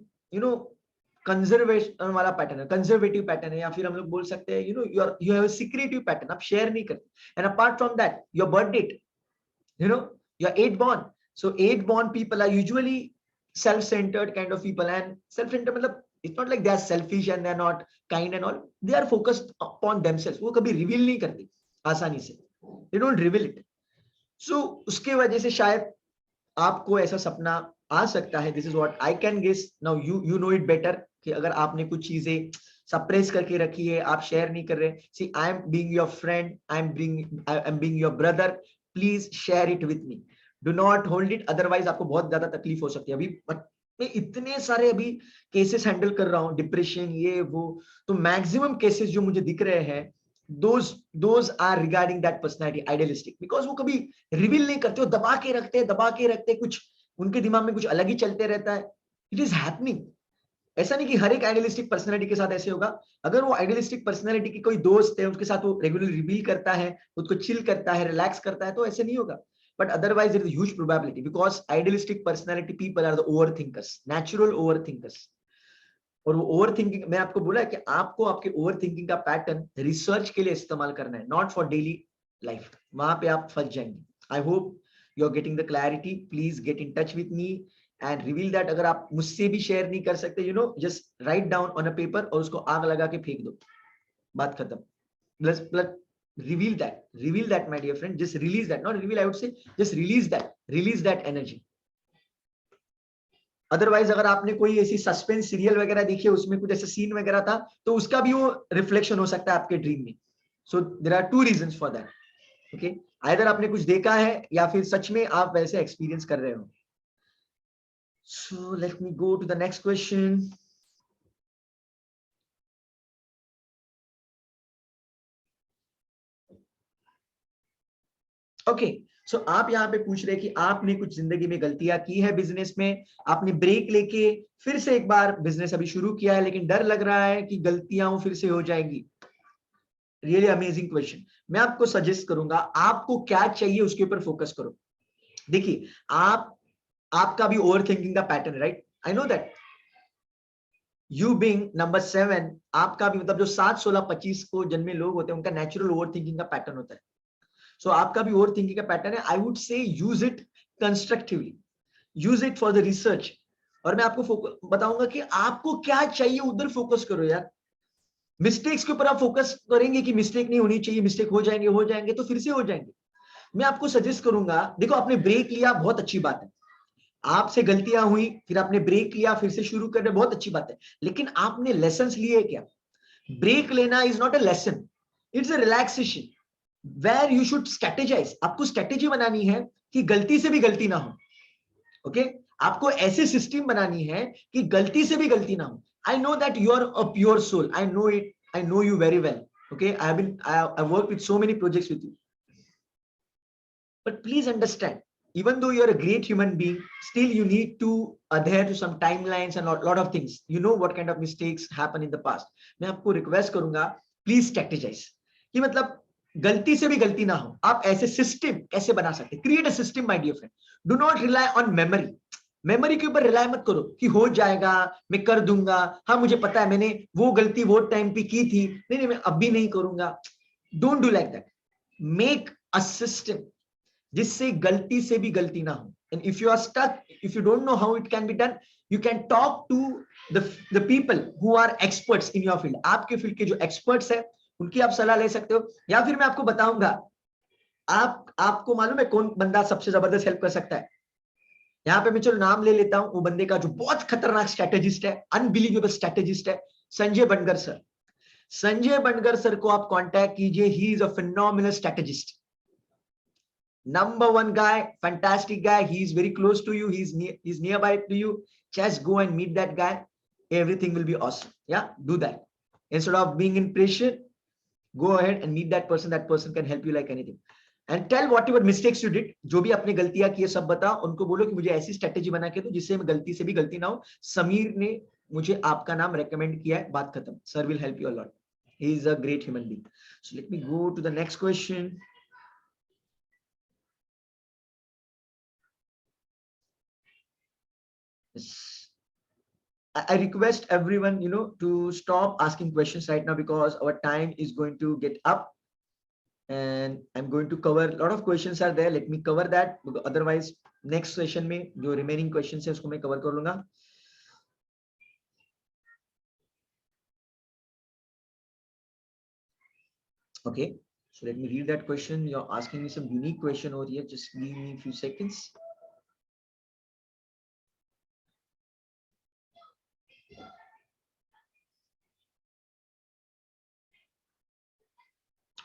S1: कंजर्वेशन वाला पैटर्न है, कंजर्वेटिव पैटर्न है, या फिर हम लोग बोल सकते हैं you have a secretive pattern, आप शेयर नहीं करते। And apart from that your birth date, you're 8 born. So 8 born people are usually self-centered kind of people, and self-centered मतलब it's not like they are selfish and they're not kind and all. They are focused upon themselves. वो कभी reveal नहीं करते आसानी से, they don't reveal it. So उसके वजह से शायद आपको ऐसा सपना आ सकता है। This is what I can guess. Now you know it better कि अगर आपने कुछ चीजें सप्रेस करके रखी है, आप शेयर नहीं कर रहे। See, I am being your friend, I am being your brother. Please share it with me. Do not hold it, otherwise आपको बहुत ज्यादा तकलीफ हो सकती है। अभी मैं इतने सारे अभी केसेस हैंडल कर रहा हूँ, डिप्रेशन ये वो, तो मैक्सिमम केसेस जो मुझे दिख रहे हैं those are regarding that personality idealistic, because वो कभी रिवील नहीं करते, वो दबा के रखते कुछ, उनके दिमाग में कुछ अलग ही चलते रहता है। It is happening. ऐसा नहीं कि हर एक आइडियलिस्टिक पर्सनालिटी के साथ ऐसे होगा। अगर वो आइडियलिस्टिक पर्सनालिटी की कोई दोस्त है, उसके साथ वो रेगुलरली रिवील करता है, खुद को चिल करता है, रिलैक्स करता है, तो ऐसे नहीं होगा। But otherwise there is huge probability, because idealistic personality people are the over thinkers, natural over thinkers. और वो ओवर थिंकिंग, मैं आपको बोला कि आपको आपके ओवर थिंकिंग का पैटर्न रिसर्च के लिए इस्तेमाल करना है, नॉट फॉर डेली लाइफ। वहां पे आप फंस जाएंगे। I hope you are getting the clarity. Please get in touch with me and reveal that. अगर आप मुझसे भी शेयर नहीं कर सकते, just write down on a paper और उसको आग लगा के फेंक दो, बात खत्म। Plus reveal that my dear friend, just release that, not reveal, I would say just release that energy. Otherwise अगर आपने कोई ऐसी सस्पेंस सीरियल वगैरह देखी है, उसमें कुछ ऐसा सीन वगैरह था, तो उसका भी वो रिफ्लेक्शन हो सकता है आपके ड्रीम में। So there are 2 reasons for that. Okay, either आपने कुछ देखा है या फिर सच में आप वैसे एक्सपीरियंस कर रहे हो। So let me go to the next question. Okay, so आप यहाँ पे पूछ रहे हैं कि आपने कुछ जिंदगी में गलतियां की है बिजनेस में, आपने ब्रेक लेके फिर से एक बार बिजनेस अभी शुरू किया है, लेकिन डर लग रहा है कि गलतियां फिर से हो जाएगी। Really amazing question. मैं आपको सजेस्ट करूंगा, आपको क्या चाहिए उसके ऊपर फोकस करो। देखिए आपका भी ओवर थिंकिंग का पैटर्न है, right? I know that. You being number 7, आपका भी मतलब जो 7, 16, 25 को जन्मे लोग होते हैं, उनका नेचुरल ओवर थिंकिंग का पैटर्न होता है। सो आपका भी ओवर थिंकिंग का पैटर्न है। आई वुड से use it constructively, use it for the research. और मैं आपको बताऊंगा कि आपको क्या चाहिए, उधर फोकस करो यार। मिस्टेक्स के ऊपर आप फोकस करेंगे कि मिस्टेक नहीं होनी चाहिए, मिस्टेक हो जाएंगे तो फिर से हो जाएंगे। मैं आपको सजेस्ट करूंगा, देखो आपने ब्रेक लिया, बहुत अच्छी बात है। आपसे गलतियां हुई, फिर आपने ब्रेक लिया, फिर से शुरू करने, बहुत अच्छी बात है। लेकिन आपने लेसन्स लिए क्या? ब्रेक लेना is not a lesson, it's a relaxation where you should strategize. आपको स्ट्रेटेजी बनानी है कि गलती से भी गलती ना हो। ओके, आपको ऐसे सिस्टम बनानी है कि गलती से भी गलती ना हो। I know that you are a pure soul. I know it. I know you very well. Okay, I have worked with so many projects with you. But please understand, even though you're a great human being, still you need to adhere to some timelines and lot of things. You know what kind of mistakes happen in the past. मैं आपको request करूंगा, please strategize. कि मतलब गलती से भी गलती ना हो, आप ऐसे सिस्टम कैसे बना सकते हैं? Create a system my dear friend. Do not rely on memory. Memory के ऊपर रिलाई मत करो कि हो जाएगा, मैं कर दूंगा, हाँ मुझे पता है मैंने वो गलती वो टाइम पे की थी, नहीं नहीं मैं अभी नहीं करूंगा. Don't do like that. Make a system जिससे गलती से भी गलती ना हो. And if you are stuck, if you don't know how it can be done, you can talk to the people who are experts in your field. आपके field के जो एक्सपर्ट्स है उनकी आप सलाह ले सकते हो. या फिर मैं आपको बताऊंगा, आपको मालूम है कौन बंदा सबसे जबरदस्त हेल्प कर सकता है? यहाँ पे मैं चलो नाम ले लेता हूं वो बंदे का जो बहुत खतरनाक स्ट्रेटेजिस्ट है, अनबिलीवेबल स्ट्रेटेजिस्ट है, संजय बनगर सर. संजय बनगर सर को आप कांटेक्ट कीजिए. He is a phenomenal strategist. Number one guy, fantastic guy. He's very close to you. He's nearby to you. Just go and meet that guy. Everything will be awesome. Yeah, do that. Instead of being impatient, go ahead and meet that person. That person can help you like anything. And tell whatever mistakes you did. जो भी आपने गलतियां की है सब बताओ. उनको बोलो कि मुझे ऐसी स्ट्रेटेजी बना के दो जिससे मैं गलती से भी गलती ना हो. समीर ने मुझे आपका नाम रेकमेंड किया है. बात खत्म. Sir will help you a lot. He is a great human being. So let me go to the next question. I request everyone, to stop asking questions right now because our time is going to get up, and I'm going to cover a lot of questions are there. Let me cover that. Otherwise, next session में जो remaining questions है उसको मैं cover कर लूँगा. Okay, so let me read that question. You're asking me some unique question over here. Just give me a few seconds.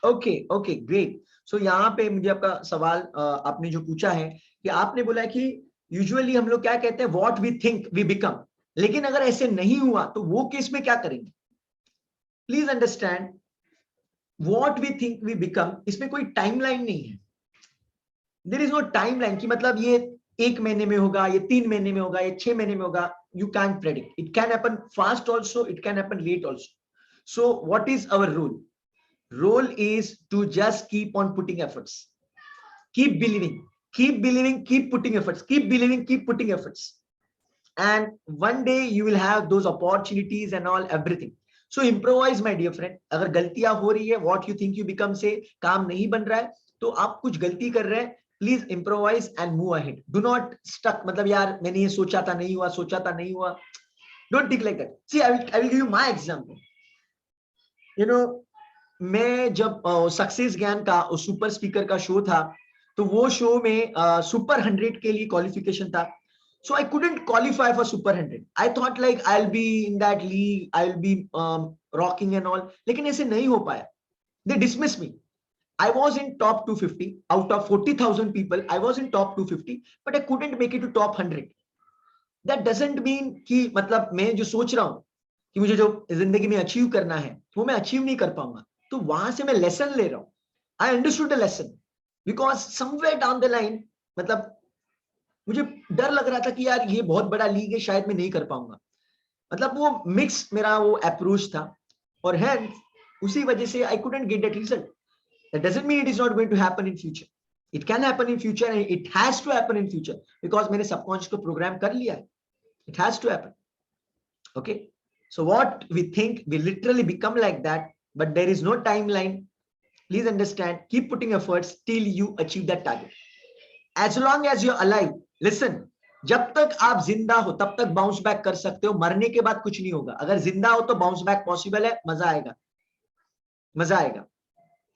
S1: Okay great. So यहाँ पे मुझे आपका सवाल आपने जो पूछा है कि आपने बोला है कि यूजुअली हम लोग क्या कहते हैं, what we think we become. लेकिन अगर ऐसे नहीं हुआ तो वो केस में क्या करेंगे? Please understand, what we think we become, इसमें कोई टाइमलाइन नहीं है. देयर इज नो टाइमलाइन कि मतलब ये 1 महीने में होगा, ये 3 महीने में होगा, ये 6 महीने में होगा. You can predict. It can happen fast also, it can happen late also. So what is our rule? Role is to just keep on putting efforts. Keep believing, keep putting efforts, keep believing, keep putting efforts. And one day you will have those opportunities and all everything. So improvise my dear friend. अगर गलतियां हो रही है, what you think you become से काम नहीं बन रहा है तो आप कुछ गलती कर रहे हैं, please improvise and move ahead. Do not stuck. मतलब यार मैंने ये सोचा था नहीं हुआ, सोचा था नहीं हुआ. Don't think like that. See, I will give you my example. मैं जब सक्सेस ज्ञान का सुपर स्पीकर का शो था तो वो शो में सुपर 100 के लिए क्वालिफिकेशन था. So I couldn't qualify for super 100. I thought like I will be in that league, I will be rocking and all. लेकिन ऐसे नहीं हो पाया. They dismiss me. I was in top 250 out of 40,000 people. I was in top 250, but I couldn't make it to top 100. That doesn't mean कि मतलब मैं जो सोच रहा हूँ कि मुझे जो जिंदगी में अचीव करना है वो मैं अचीव नहीं कर पाऊंगा. तो वहां से मैं लेसन ले रहा हूं. I understood the lesson because somewhere down the line मतलब मुझे डर लग रहा था कि यार ये बहुत बड़ा लीग है, शायद मैं नहीं कर पाऊंगा. मतलब वो मिक्स मेरा वो अप्रोच था और है उसी वजह से I couldn't get that result. That doesn't mean it is not going to happen in future. It can happen in future and it has to happen in future because मैंने subconscious को program कर लिया है. It has to happen. Okay, so what we think we literally become like that. But there is no timeline. Please understand, keep putting efforts till you achieve that target. As long as you're alive, listen, जब तक आप जिंदा हो तब तक bounce back कर सकते हो. मरने के बाद कुछ नहीं होगा. अगर जिंदा हो तो बाउंस बैक पॉसिबल है. मजा आएगा, मजा आएगा.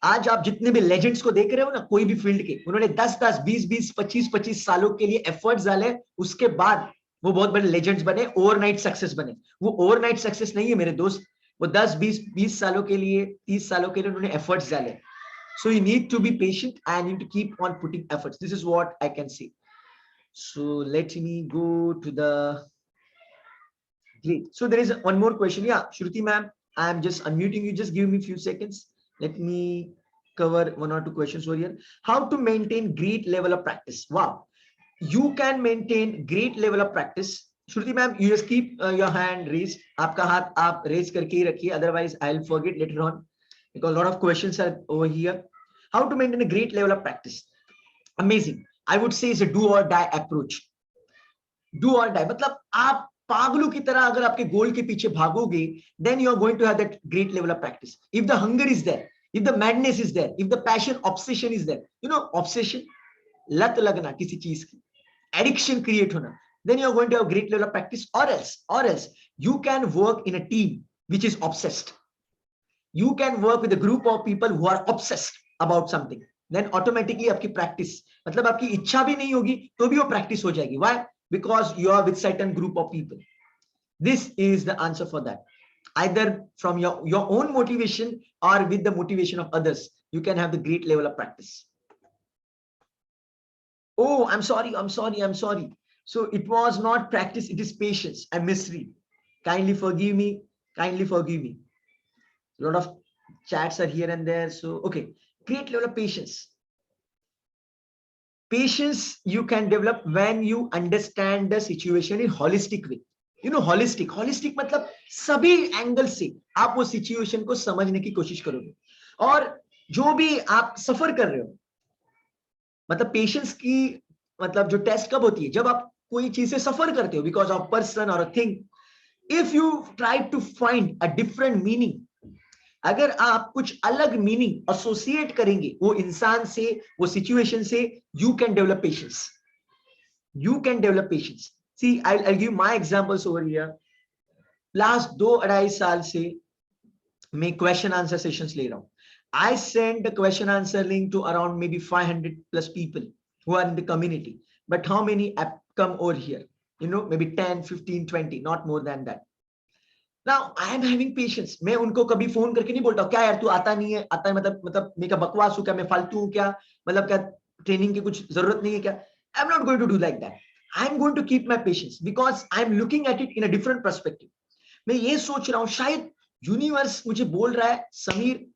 S1: आज आप जितने भी लेजेंड्स को देख रहे हो ना, कोई भी फील्ड के, उन्होंने 10-10, 20-20, 25-25 सालों के लिए एफर्ट्स डाले. उसके बाद वो बहुत बड़े लेजेंड्स बने, ओवरनाइट सक्सेस बने. वो ओवरनाइट सक्सेस नहीं है मेरे दोस्त. वो 10-20 सालों के लिए, 30 सालों के लिए उन्होंने एफर्ट्स डाले. So you need to be patient and you need to keep on putting efforts. This is what I can say. So let me go to the great. So there is one more question. Yeah, Shruti ma'am, I am just unmuting you. Just give me a few seconds. Let me cover one or two questions over here. How to maintain great level of practice? Wow, you can maintain great level of practice. Shruti ma'am, you just keep your hand raised. आपका हाथ आप raise करके ही रखिए, otherwise I'll forget later on because a lot of questions are over here. How to maintain a great level of practice? Amazing. I would say it's a do or die approach. Do or die मतलब आप पागलों की तरह अगर आपके गोल के पीछे भागोगे, then you are going to have that great level of practice. If the hunger is there, if the madness is there, if the passion, obsession is there, you know, obsession, लत लगना किसी चीज की, addiction create होना, then you are going to have great level of practice. Or else you can work in a team which is obsessed. You can work with a group of people who are obsessed about something. Then automatically आपकी practice, मतलब आपकी इच्छा भी नहीं होगी तो भी वो practice हो जाएगी. Why? Because you are with certain group of people. This is the answer for that. Either from your own motivation or with the motivation of others, you can have the great level of practice. Oh, I'm sorry. So it was not practice, it is patience. I misread. Kindly forgive me. A lot of chats are here and there. So, okay. Great level of patience. Patience you can develop when you understand the situation in holistic way. You know, holistic मतलब सभी angle से आप वो situation को समझने की कोशिश करोगे, और जो भी आप सफर कर रहे हो, मतलब पेशेंस की मतलब जो टेस्ट कब होती है, जब आप कोई चीज से सफर करते हो बिकॉज ऑफ पर्सन और a thing. If you try to find a different meaning, अगर आप कुछ अलग मीनिंग एसोसिएट करेंगे वो इंसान से, वो सिचुएशन से, you can develop patience. See I give my examples over here. Last 2-2.5 साल से मैं क्वेश्चन आंसर सेशंस ले रहा हूं. I sent the question answer link to around maybe 500 plus people who are in the community. But how many have come over here? You know, maybe 10, 15, 20, not more than that. Now I am having patience. मैं उनको कभी phone करके नहीं बोलता क्या यार तू आता नहीं है, आता है मतलब मैं क्या बकवास हूं क्या, मैं फालतू हूं क्या, मतलब क्या ट्रेनिंग की कुछ जरूरत नहीं है क्या? I am not going to do like that. I am going to keep my patience because I am looking at it in a different perspective. मैं ये सोच रहा हूँ शायद यूनिवर्स मुझे बोल रहा है समीर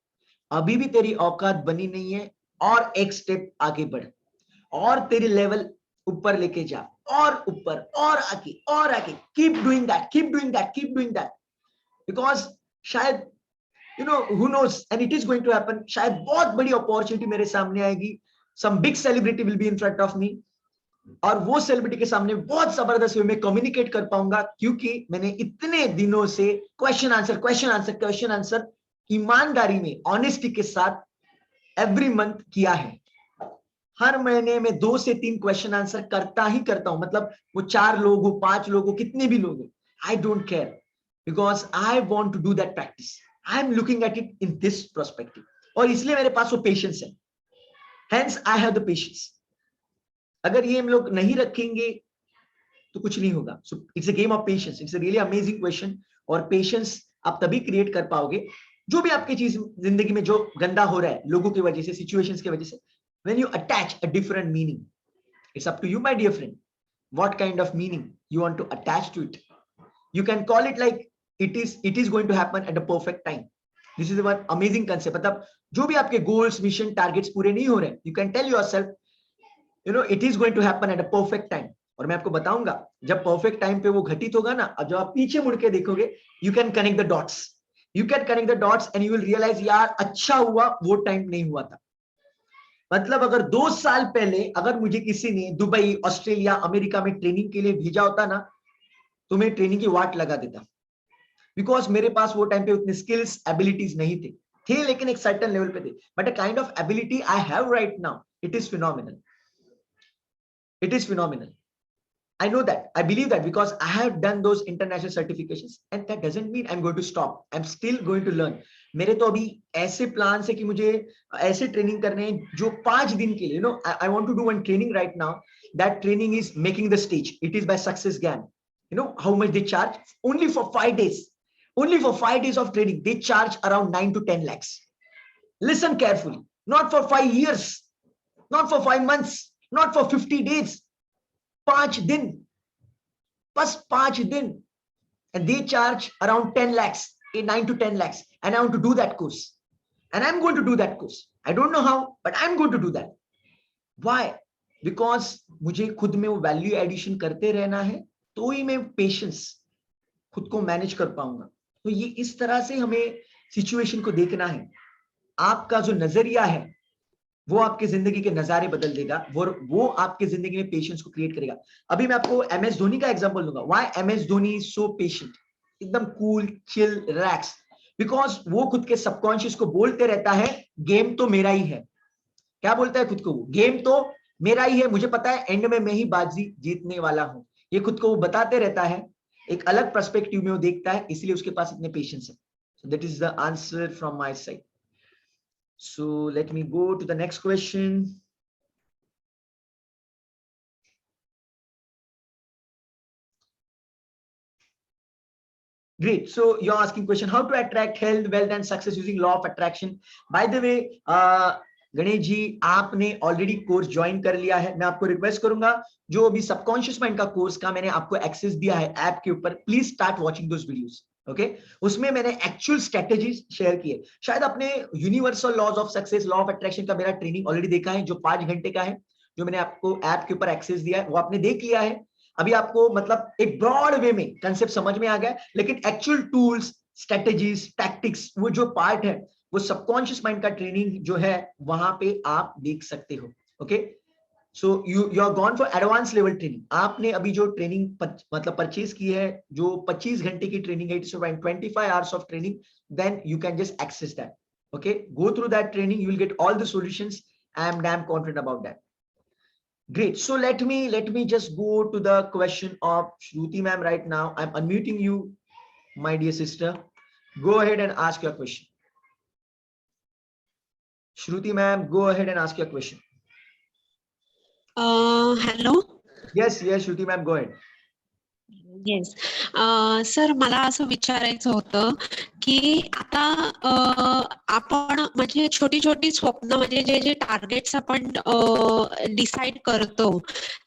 S1: अभी भी तेरी औकात बनी नहीं है, और एक स्टेप आगे बढ़, और तेरी लेवल ऊपर लेके जा, और ऊपर, और आगे. कीप डूइंग दैट बिकॉज शायद you know who knows and it is going to happen. शायद बहुत बड़ी अपॉर्चुनिटी मेरे सामने आएगी. Some big celebrity will be in front of me, और वो सेलिब्रिटी के सामने बहुत जबरदस्त वे में कम्युनिकेट कर पाऊंगा क्योंकि मैंने इतने दिनों से क्वेश्चन आंसर ईमानदारी में, ऑनेस्टी के साथ एवरी मंथ किया है. हर महीने में 2 से 3 क्वेश्चन आंसर करता हूं. मतलब वो 4 लोग हो, 5 लोग हो, कितने भी लोग हो, I don't care because I want to do that practice. I am looking at it in this perspective, और इसलिए मेरे पास वो पेशेंस है. Hence I have the patience. अगर ये हम लोग नहीं रखेंगे तो कुछ नहीं होगा. So it's a game of patience. It's a really amazing question. और पेशेंस आप तभी क्रिएट कर पाओगे जो भी आपकी चीज जिंदगी में जो गंदा हो रहा है लोगों की वजह से, सिचुएशंस की वजह से, when you attach a different meaning, it's up to you my dear friend what kind of meaning you want to attach to it. You can call it like it is going to happen at the perfect time. This is one amazing concept. मतलब जो भी आपके goals, mission, targets पूरे नहीं हो रहे, you can tell yourself you know it is going to happen at a perfect time. और मैं आपको बताऊंगा जब परफेक्ट टाइम पे वो घटित होगा ना, और जब आप पीछे मुड़ के देखोगे you can connect the dots. You can connect the dots and you will realize यार अच्छा हुआ वो टाइम नहीं हुआ था. मतलब अगर 2 साल पहले अगर मुझे किसी ने दुबई, ऑस्ट्रेलिया, अमेरिका में ट्रेनिंग के लिए भेजा होता ना, तो मैं ट्रेनिंग की वाट लगा देता. बिकॉज मेरे पास वो टाइम पे उतने स्किल्स, एबिलिटीज नहीं थे लेकिन एक सर्टेन लेवल पे थे. But a kind of ability I have right now, it is phenomenal. I know that. I believe that because I have done those international certifications, and that doesn't mean I'm going to stop. I'm still going to learn. मेरे तो अभी ऐसे plan है कि मुझे ऐसे training करने हैं जो 5 दिन के लिए. I want to do one training right now. That training is making the stage. It is by Success Gang. You know how much they charge? Only for 5 days. Only for 5 days of training, they charge around 9 to 10 lakhs. Listen carefully. Not for 5 years, not for 5 months, not for 50 days. 5 दिन, बस 5 दिन, and they charge around 10 lakhs, 9 to 10 lakhs, and I want to do that course, and I'm going to do that course. I don't know how, but I'm going to do that. Why? Because मुझे खुद में वो value addition करते रहना है, तो ही मैं patience खुद को मैनेज कर पाऊंगा. तो ये इस तरह से हमें सिचुएशन को देखना है. आपका जो नजरिया है वो आपके जिंदगी के नजारे बदल देगा, वो आपके जिंदगी में पेशेंस को क्रिएट करेगा. अभी मैं आपको MS धोनी का एग्जांपल दूंगा. Why MS Dhoni is so patient, एकदम कूल, चिल, रिलैक्स? बिकॉज वो खुद के सबकॉन्शियस को बोलते रहता है गेम तो मेरा ही है. क्या बोलता है खुद को? गेम तो मेरा ही है, मुझे पता है एंड में मैं ही बाजी जीतने वाला हूं. ये खुद को वो बताते रहता है, एक अलग पर्सपेक्टिव में वो देखता है, इसलिए उसके पास इतने पेशेंस है. So that is the answer from my side. So let me go to the next question. Great. So you're asking question, how to attract health, wealth and success using law of attraction. By the way, Ganesh ji, आपने already course join कर लिया है. मैं आपको request करूंगा, जो अभी subconscious mind का कोर्स का मैंने आपको एक्सेस दिया है ऐप के ऊपर, please start watching those videos. Okay, उसमें मैंने एक्चुअल स्ट्रेटेजीज शेयर किए. शायद आपने universal laws of success, law of attraction का मेरा ट्रेनिंग ऑलरेडी देखा है, जो 5 घंटे का है, जो मैंने आपको ऐप के ऊपर एक्सेस दिया है, वो आपने देख लिया है. अभी आपको मतलब एक ब्रॉड वे में कंसेप्ट समझ में आ गया, लेकिन एक्चुअल टूल्स, स्ट्रेटेजीज, टैक्टिक्स, वो जो पार्ट है, वो सबकॉन्शियस माइंड का ट्रेनिंग जो है वहां पे आप देख सकते हो. Okay, so you are gone for advance level training. आपने अभी जो ट्रेनिंग मतलब परचेज की है, जो 25 घंटे की ट्रेनिंग है, it's around 25 hours of training, then you can just access that. Okay, go through that training, you will get all the solutions. I am damn confident about that. Great. So let me just go to the question of Shruti ma'am right now. I'm unmuting you, my dear sister. Go ahead and ask your question. Shruti ma'am, go ahead and ask your question.
S2: Hello.
S1: Yes, Shruti ma'am, go ahead.
S2: Yes sir, मला असं विचारायचं होतं की आता आपण म्हणजे छोटी छोटी स्वप्न, म्हणजे जे जे टार्गेट्स आपण डिसाइड करतो,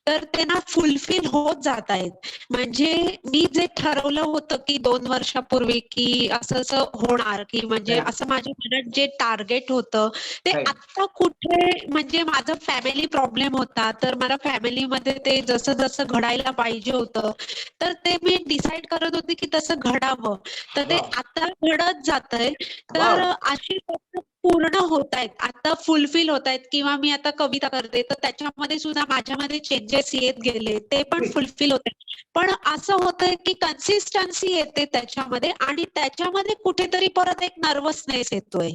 S2: तर ते ना फुलफिल होत जात आहेत. म्हणजे मी जे ठरवलं होतं की 2 वर्षापूर्वी की असं असं होणार, की म्हणजे असं माझ्या मनात जे टार्गेट होतं ते आता कुठे, म्हणजे माझा फॅमिली प्रॉब्लेम होता, तर मला फॅमिलीमध्ये ते जसं जसं घडायला पाहिजे होतं, तर ते मी डिसाइड करत होते की तसं घडावं, तर ते आता घडत जातंय. तर अशी स्वप्न पूर्ण होत आहेत, आता फुलफिल होत आहेत. किंवा मी आता कविता करते, तर त्याच्यामध्ये सुद्धा माझ्यामध्ये चेंजेस येत गेले, ते पण फुलफिल होते. पण असं होतंय की कन्सिस्टन्सी येते त्याच्यामध्ये, आणि त्याच्यामध्ये कुठेतरी परत एक नर्वसनेस येतोय,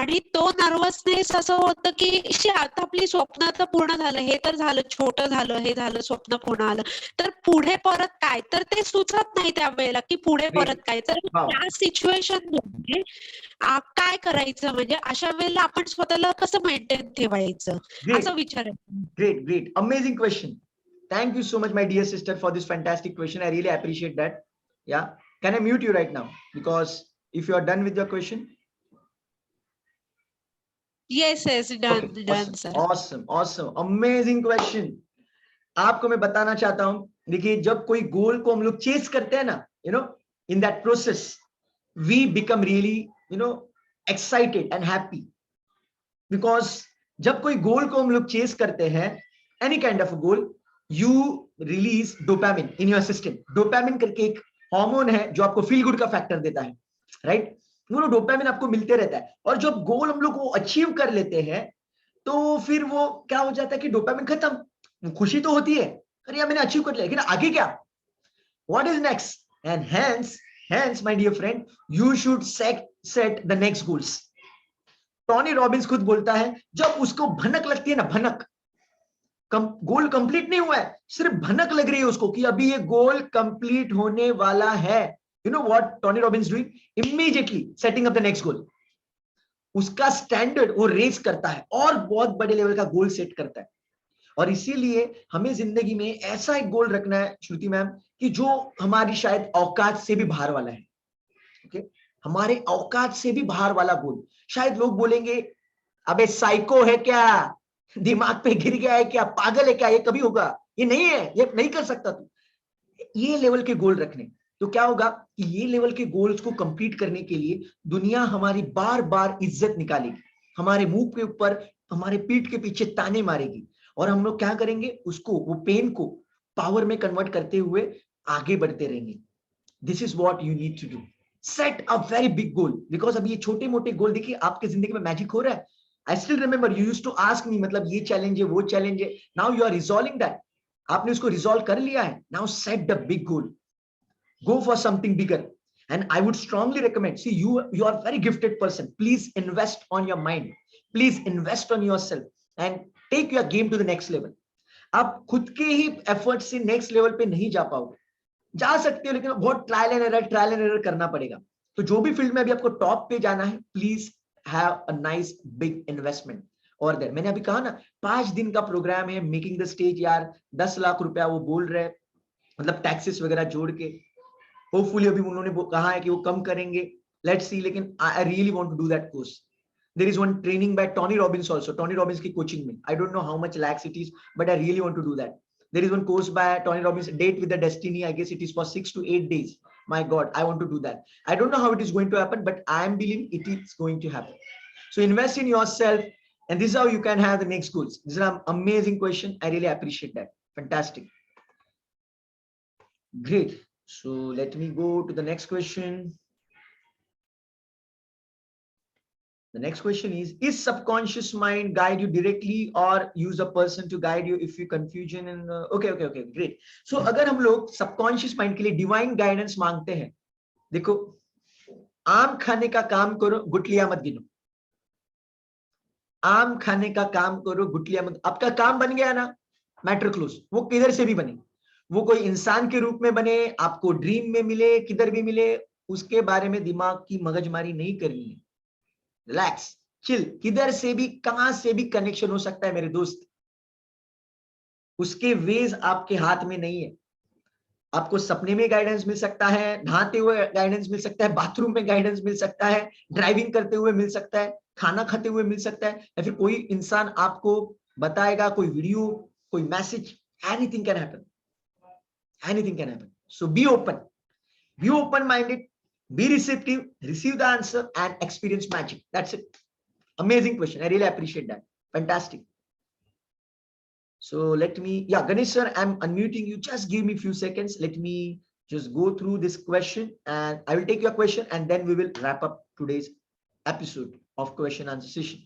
S2: आणि तो नर्वसनेस असं होतं की आता आपली स्वप्न तर पूर्ण झालं, हे तर झालं, छोटं झालं, हे झालं, स्वप्न पूर्ण आलं, तर पुढे परत काय, तर ते सुचत नाही त्यावेळेला की पुढे परत काय. तर त्या सिच्युएशन मध्ये काय करायचं, म्हणजे अशा वेळेला आपण स्वतःला कसं मेंटेन ठेवायचं, असं विचारायचं.
S1: Great, amazing question. Thank you so much, my dear sister, for this fantastic question. I really appreciate that. Yeah, can I mute you right now, because if you are done with your question?
S2: Yes, done.
S1: Okay,
S2: done sir.
S1: Awesome, amazing question. आपको मैं बताना चाहता हूं, देखिए, जब कोई गोल को हम लोग चेस करते हैं ना, in that process we become really, excited and happy, because जब कोई गोल को हम लोग चेस करते हैं, any kind of a goal, you release dopamine in your system. dopamine करके एक हार्मोन है जो आपको फील गुड का फैक्टर देता है, राइट? वो डोपामिन आपको मिलते रहता है, और जब गोल हम लोग वो अचीव कर लेते हैं, तो फिर वो क्या हो जाता है कि डोपामिन खत्म. खुशी तो होती है, अरे यार मैंने अचीव कर लिया, लेकिन आगे क्या, what is next? And hence my dear friend, you should set the next goals. Tony Robbins खुद बोलता है, जब उसको भनक लगती है ना, भनक, गोल कंप्लीट नहीं हुआ है, सिर्फ भनक लग रही है उसको कि अभी ये गोल कंप्लीट होने वाला है, you know what Tony Robbins doing? Immediately setting up the next goal. उसका स्टैंडर्ड वो रेज करता है और बहुत बड़े लेवल का गोल सेट करता है. और इसीलिए हमें जिंदगी में ऐसा एक गोल रखना है, श्रुति मैम, कि जो हमारी शायद औकात से भी बाहर वाला है. ओके, हमारे औकात से भी बाहर वाला गोल. शायद लोग बोलेंगे, अबे साइको है क्या, दिमाग पे गिर गया है क्या, पागल है क्या, ये कभी होगा, ये नहीं है, ये नहीं कर सकता तू. ये लेवल के गोल रखने, तो क्या होगा कि ये लेवल के गोल्स को कंप्लीट करने के लिए दुनिया हमारी बार बार इज्जत निकालेगी. हमारे मुंह के ऊपर, हमारे पीठ के पीछे ताने मारेगी, और हम लोग क्या करेंगे, उसको, वो पेन को पावर में कन्वर्ट करते हुए आगे बढ़ते रहेंगे। This is what you need to do, set a very big goal, because अभी ये छोटे मोटे गोल देखिए आपके जिंदगी में मैजिक हो रहा है। I still remember you used to ask me, मतलब ये चैलेंज है, वो चैलेंज है, now you are resolving that, आपने उसको रिजॉल्व कर लिया है। Now set the big goal, go for something bigger, and I would strongly recommend, see, you are a very gifted person, please invest on your mind, please invest on yourself and take your game to the next level. आप खुद के ही effort से next level पे नहीं जा पाओगे, जा सकते हो लेकिन बहुत ट्रायल एंड एरर करना पड़ेगा। तो जो भी फील्ड में अभी आपको टॉप पे जाना है, please have a nice big investment. और देयर, मैंने अभी कहा ना 5 दिन का प्रोग्राम है, मेकिंग द स्टेज, यार 10 लाख रुपया वो बोल रहे हैं, मतलब टैक्सेस वगैरह जोड़ के, होपफुली अभी उन्होंने कहा है कि वो कम करेंगे, लेट्स सी, लेकिन I really want to do that course. There is one training by Tony Robbins also, Tony Robbins की coaching में, I don't know how much lakhs it is, but I really want to do that. There is one course by Tony Robbins, Date with the Destiny, I guess it is for 6 to 8 days. My God, I want to do that. I don't know how it is going to happen, but I am believing it is going to happen. So invest in yourself, and this is how you can have the next goals. This is an amazing question. I really appreciate that. Fantastic. Great. So let me go to the next question. The next question is subconscious mind guide you directly or use a person to guide you if you confusion and okay, great. So अगर हम लोग subconscious mind के लिए divine guidance मांगते हैं, देखो, आम खाने का काम करो, गुठलियां मत गिनो। आम खाने का काम करो, गुठलियां मत, आपका काम बन गया ना, मैटर क्लोज। वो किधर से भी बने, वो कोई इंसान के रूप में बने, आपको ड्रीम में मिले, किधर भी मिले, उसके बारे में दिमाग की मगजमारी नहीं करनी है। रिलैक्स, चिल, किधर से भी, कहां से भी कनेक्शन हो सकता है मेरे दोस्त, उसके वेज आपके हाथ में नहीं है। आपको सपने में गाइडेंस मिल सकता है, नहाते हुए गाइडेंस मिल सकता है, बाथरूम में गाइडेंस मिल सकता है, ड्राइविंग करते हुए मिल सकता है, खाना खाते हुए मिल सकता है, या फिर कोई इंसान आपको बताएगा, कोई वीडियो, कोई message, anything can happen, anything can happen. So be open minded, be receptive, receive the answer and experience magic. That's it. Amazing question. I really appreciate that. Fantastic. So let me, yeah, Ganesh sir, I'm unmuting you. Just give me a few seconds. Let me just go through this question and I will take your question and then we will wrap up today's episode of question answer session.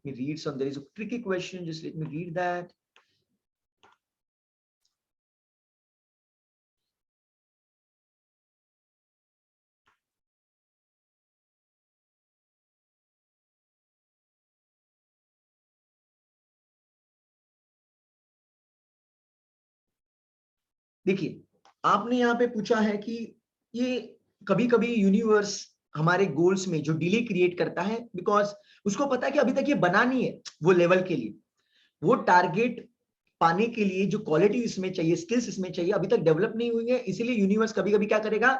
S1: Let me read some. There is a tricky question. Just let me read that. देखिए, आपने यहाँ पे पूछा है कि ये कभी कभी यूनिवर्स हमारे गोल्स में जो डिले क्रिएट करता है, बिकॉज उसको पता है कि अभी तक ये बना नहीं है वो लेवल के लिए, वो टारगेट पाने के लिए जो क्वालिटी इसमें चाहिए, स्किल्स इसमें चाहिए, अभी तक डेवलप नहीं हुई है। इसीलिए यूनिवर्स कभी कभी क्या करेगा,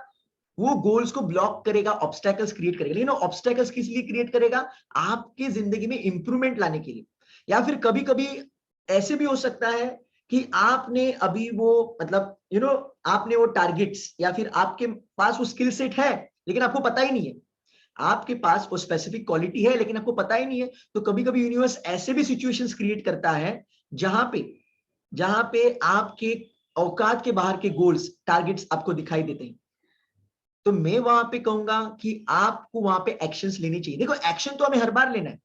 S1: वो गोल्स को ब्लॉक करेगा, ऑब्स्टैकल्स क्रिएट करेगा। लेकिन ऑब्स्टैकल्स किस लिए क्रिएट करेगा, आपके जिंदगी में इंप्रूवमेंट लाने के लिए। या फिर कभी कभी ऐसे भी हो सकता है कि आपने अभी वो, मतलब आपने वो टारगेट्स या फिर आपके पास वो स्किल सेट है लेकिन आपको पता ही नहीं है, आपके पास वो स्पेसिफिक क्वालिटी है लेकिन आपको पता ही नहीं है। तो कभी कभी यूनिवर्स ऐसे भी सिचुएशंस क्रिएट करता है जहां पे आपके औकात के बाहर के गोल्स, टारगेट्स आपको दिखाई देते हैं। तो मैं वहां पे कहूंगा कि आपको वहां पे एक्शंस लेने चाहिए। देखो, एक्शन तो हमें हर बार लेना है।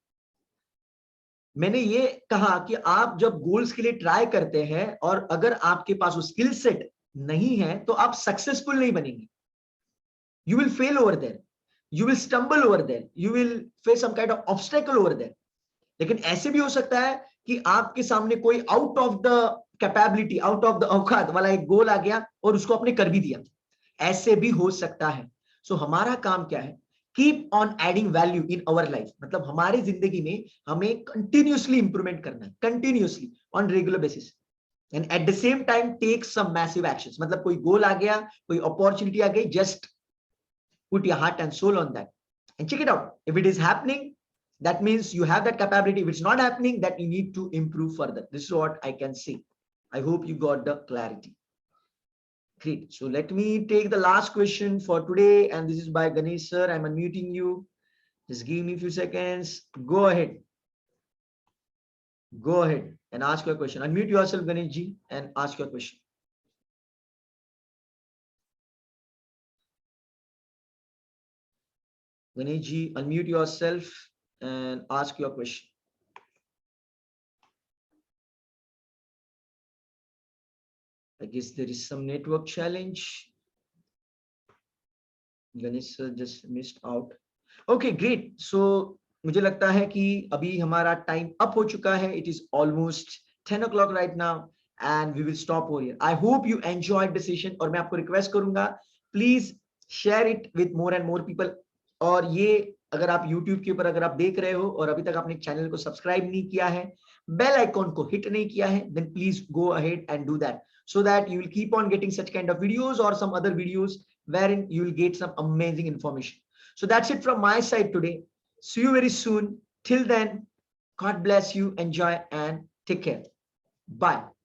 S1: मैंने ये कहा कि आप जब गोल्स के लिए ट्राई करते हैं और अगर आपके पास वो स्किल सेट नहीं है तो आप सक्सेसफुल नहीं बनेंगे। You will fail over there, you will stumble over there, you will face some kind of obstacle over there. लेकिन ऐसे भी हो सकता है कि आपके सामने कोई out of the capability, out of the औकात वाला एक गोल आ गया और उसको आपने कर भी दिया, ऐसे भी हो सकता है। सो हमारा काम क्या है, keep on adding value in our life, मतलब हमारी जिंदगी में हमें कंटिन्यूसली इंप्रूवमेंट करना है, continuously on regular basis, and at the same time take some massive actions. मतलब कोई गोल आ गया, कोई अपॉर्चुनिटी आ गई, just put your heart and soul on that and check it out. If it is happening, That means you have that capability. If it's not happening, that you need to improve further. This is what I can say. I hope you got the clarity. Great. So let me take the last question for today, and this is by Ganesh sir. I'm unmuting you. Just give me a few seconds. Go ahead. Go ahead and ask your question. Unmute yourself, Ganesh ji, and ask your question. Ganesh ji, unmute yourself and ask your question. I guess there is some network challenge. Ganesh sir just missed out. Okay, great. So मुझे लगता है कि अभी हमारा time up हो चुका है. It is almost 10 o'clock right now and we will stop over here. I hope you enjoyed the session और मैं आपको रिक्वेस्ट करूंगा please share it with more and more people. और ये अगर आप YouTube के ऊपर अगर आप देख रहे हो और अभी तक आपने चैनल को सब्सक्राइब नहीं किया है, बेल आइकॉन को हिट नहीं किया है, then please go ahead and do that so that you will keep on getting such kind of videos or some other videos wherein you will get some amazing information. So that's it from my side today. See you very soon. Till then, God bless you. Enjoy and take care. Bye.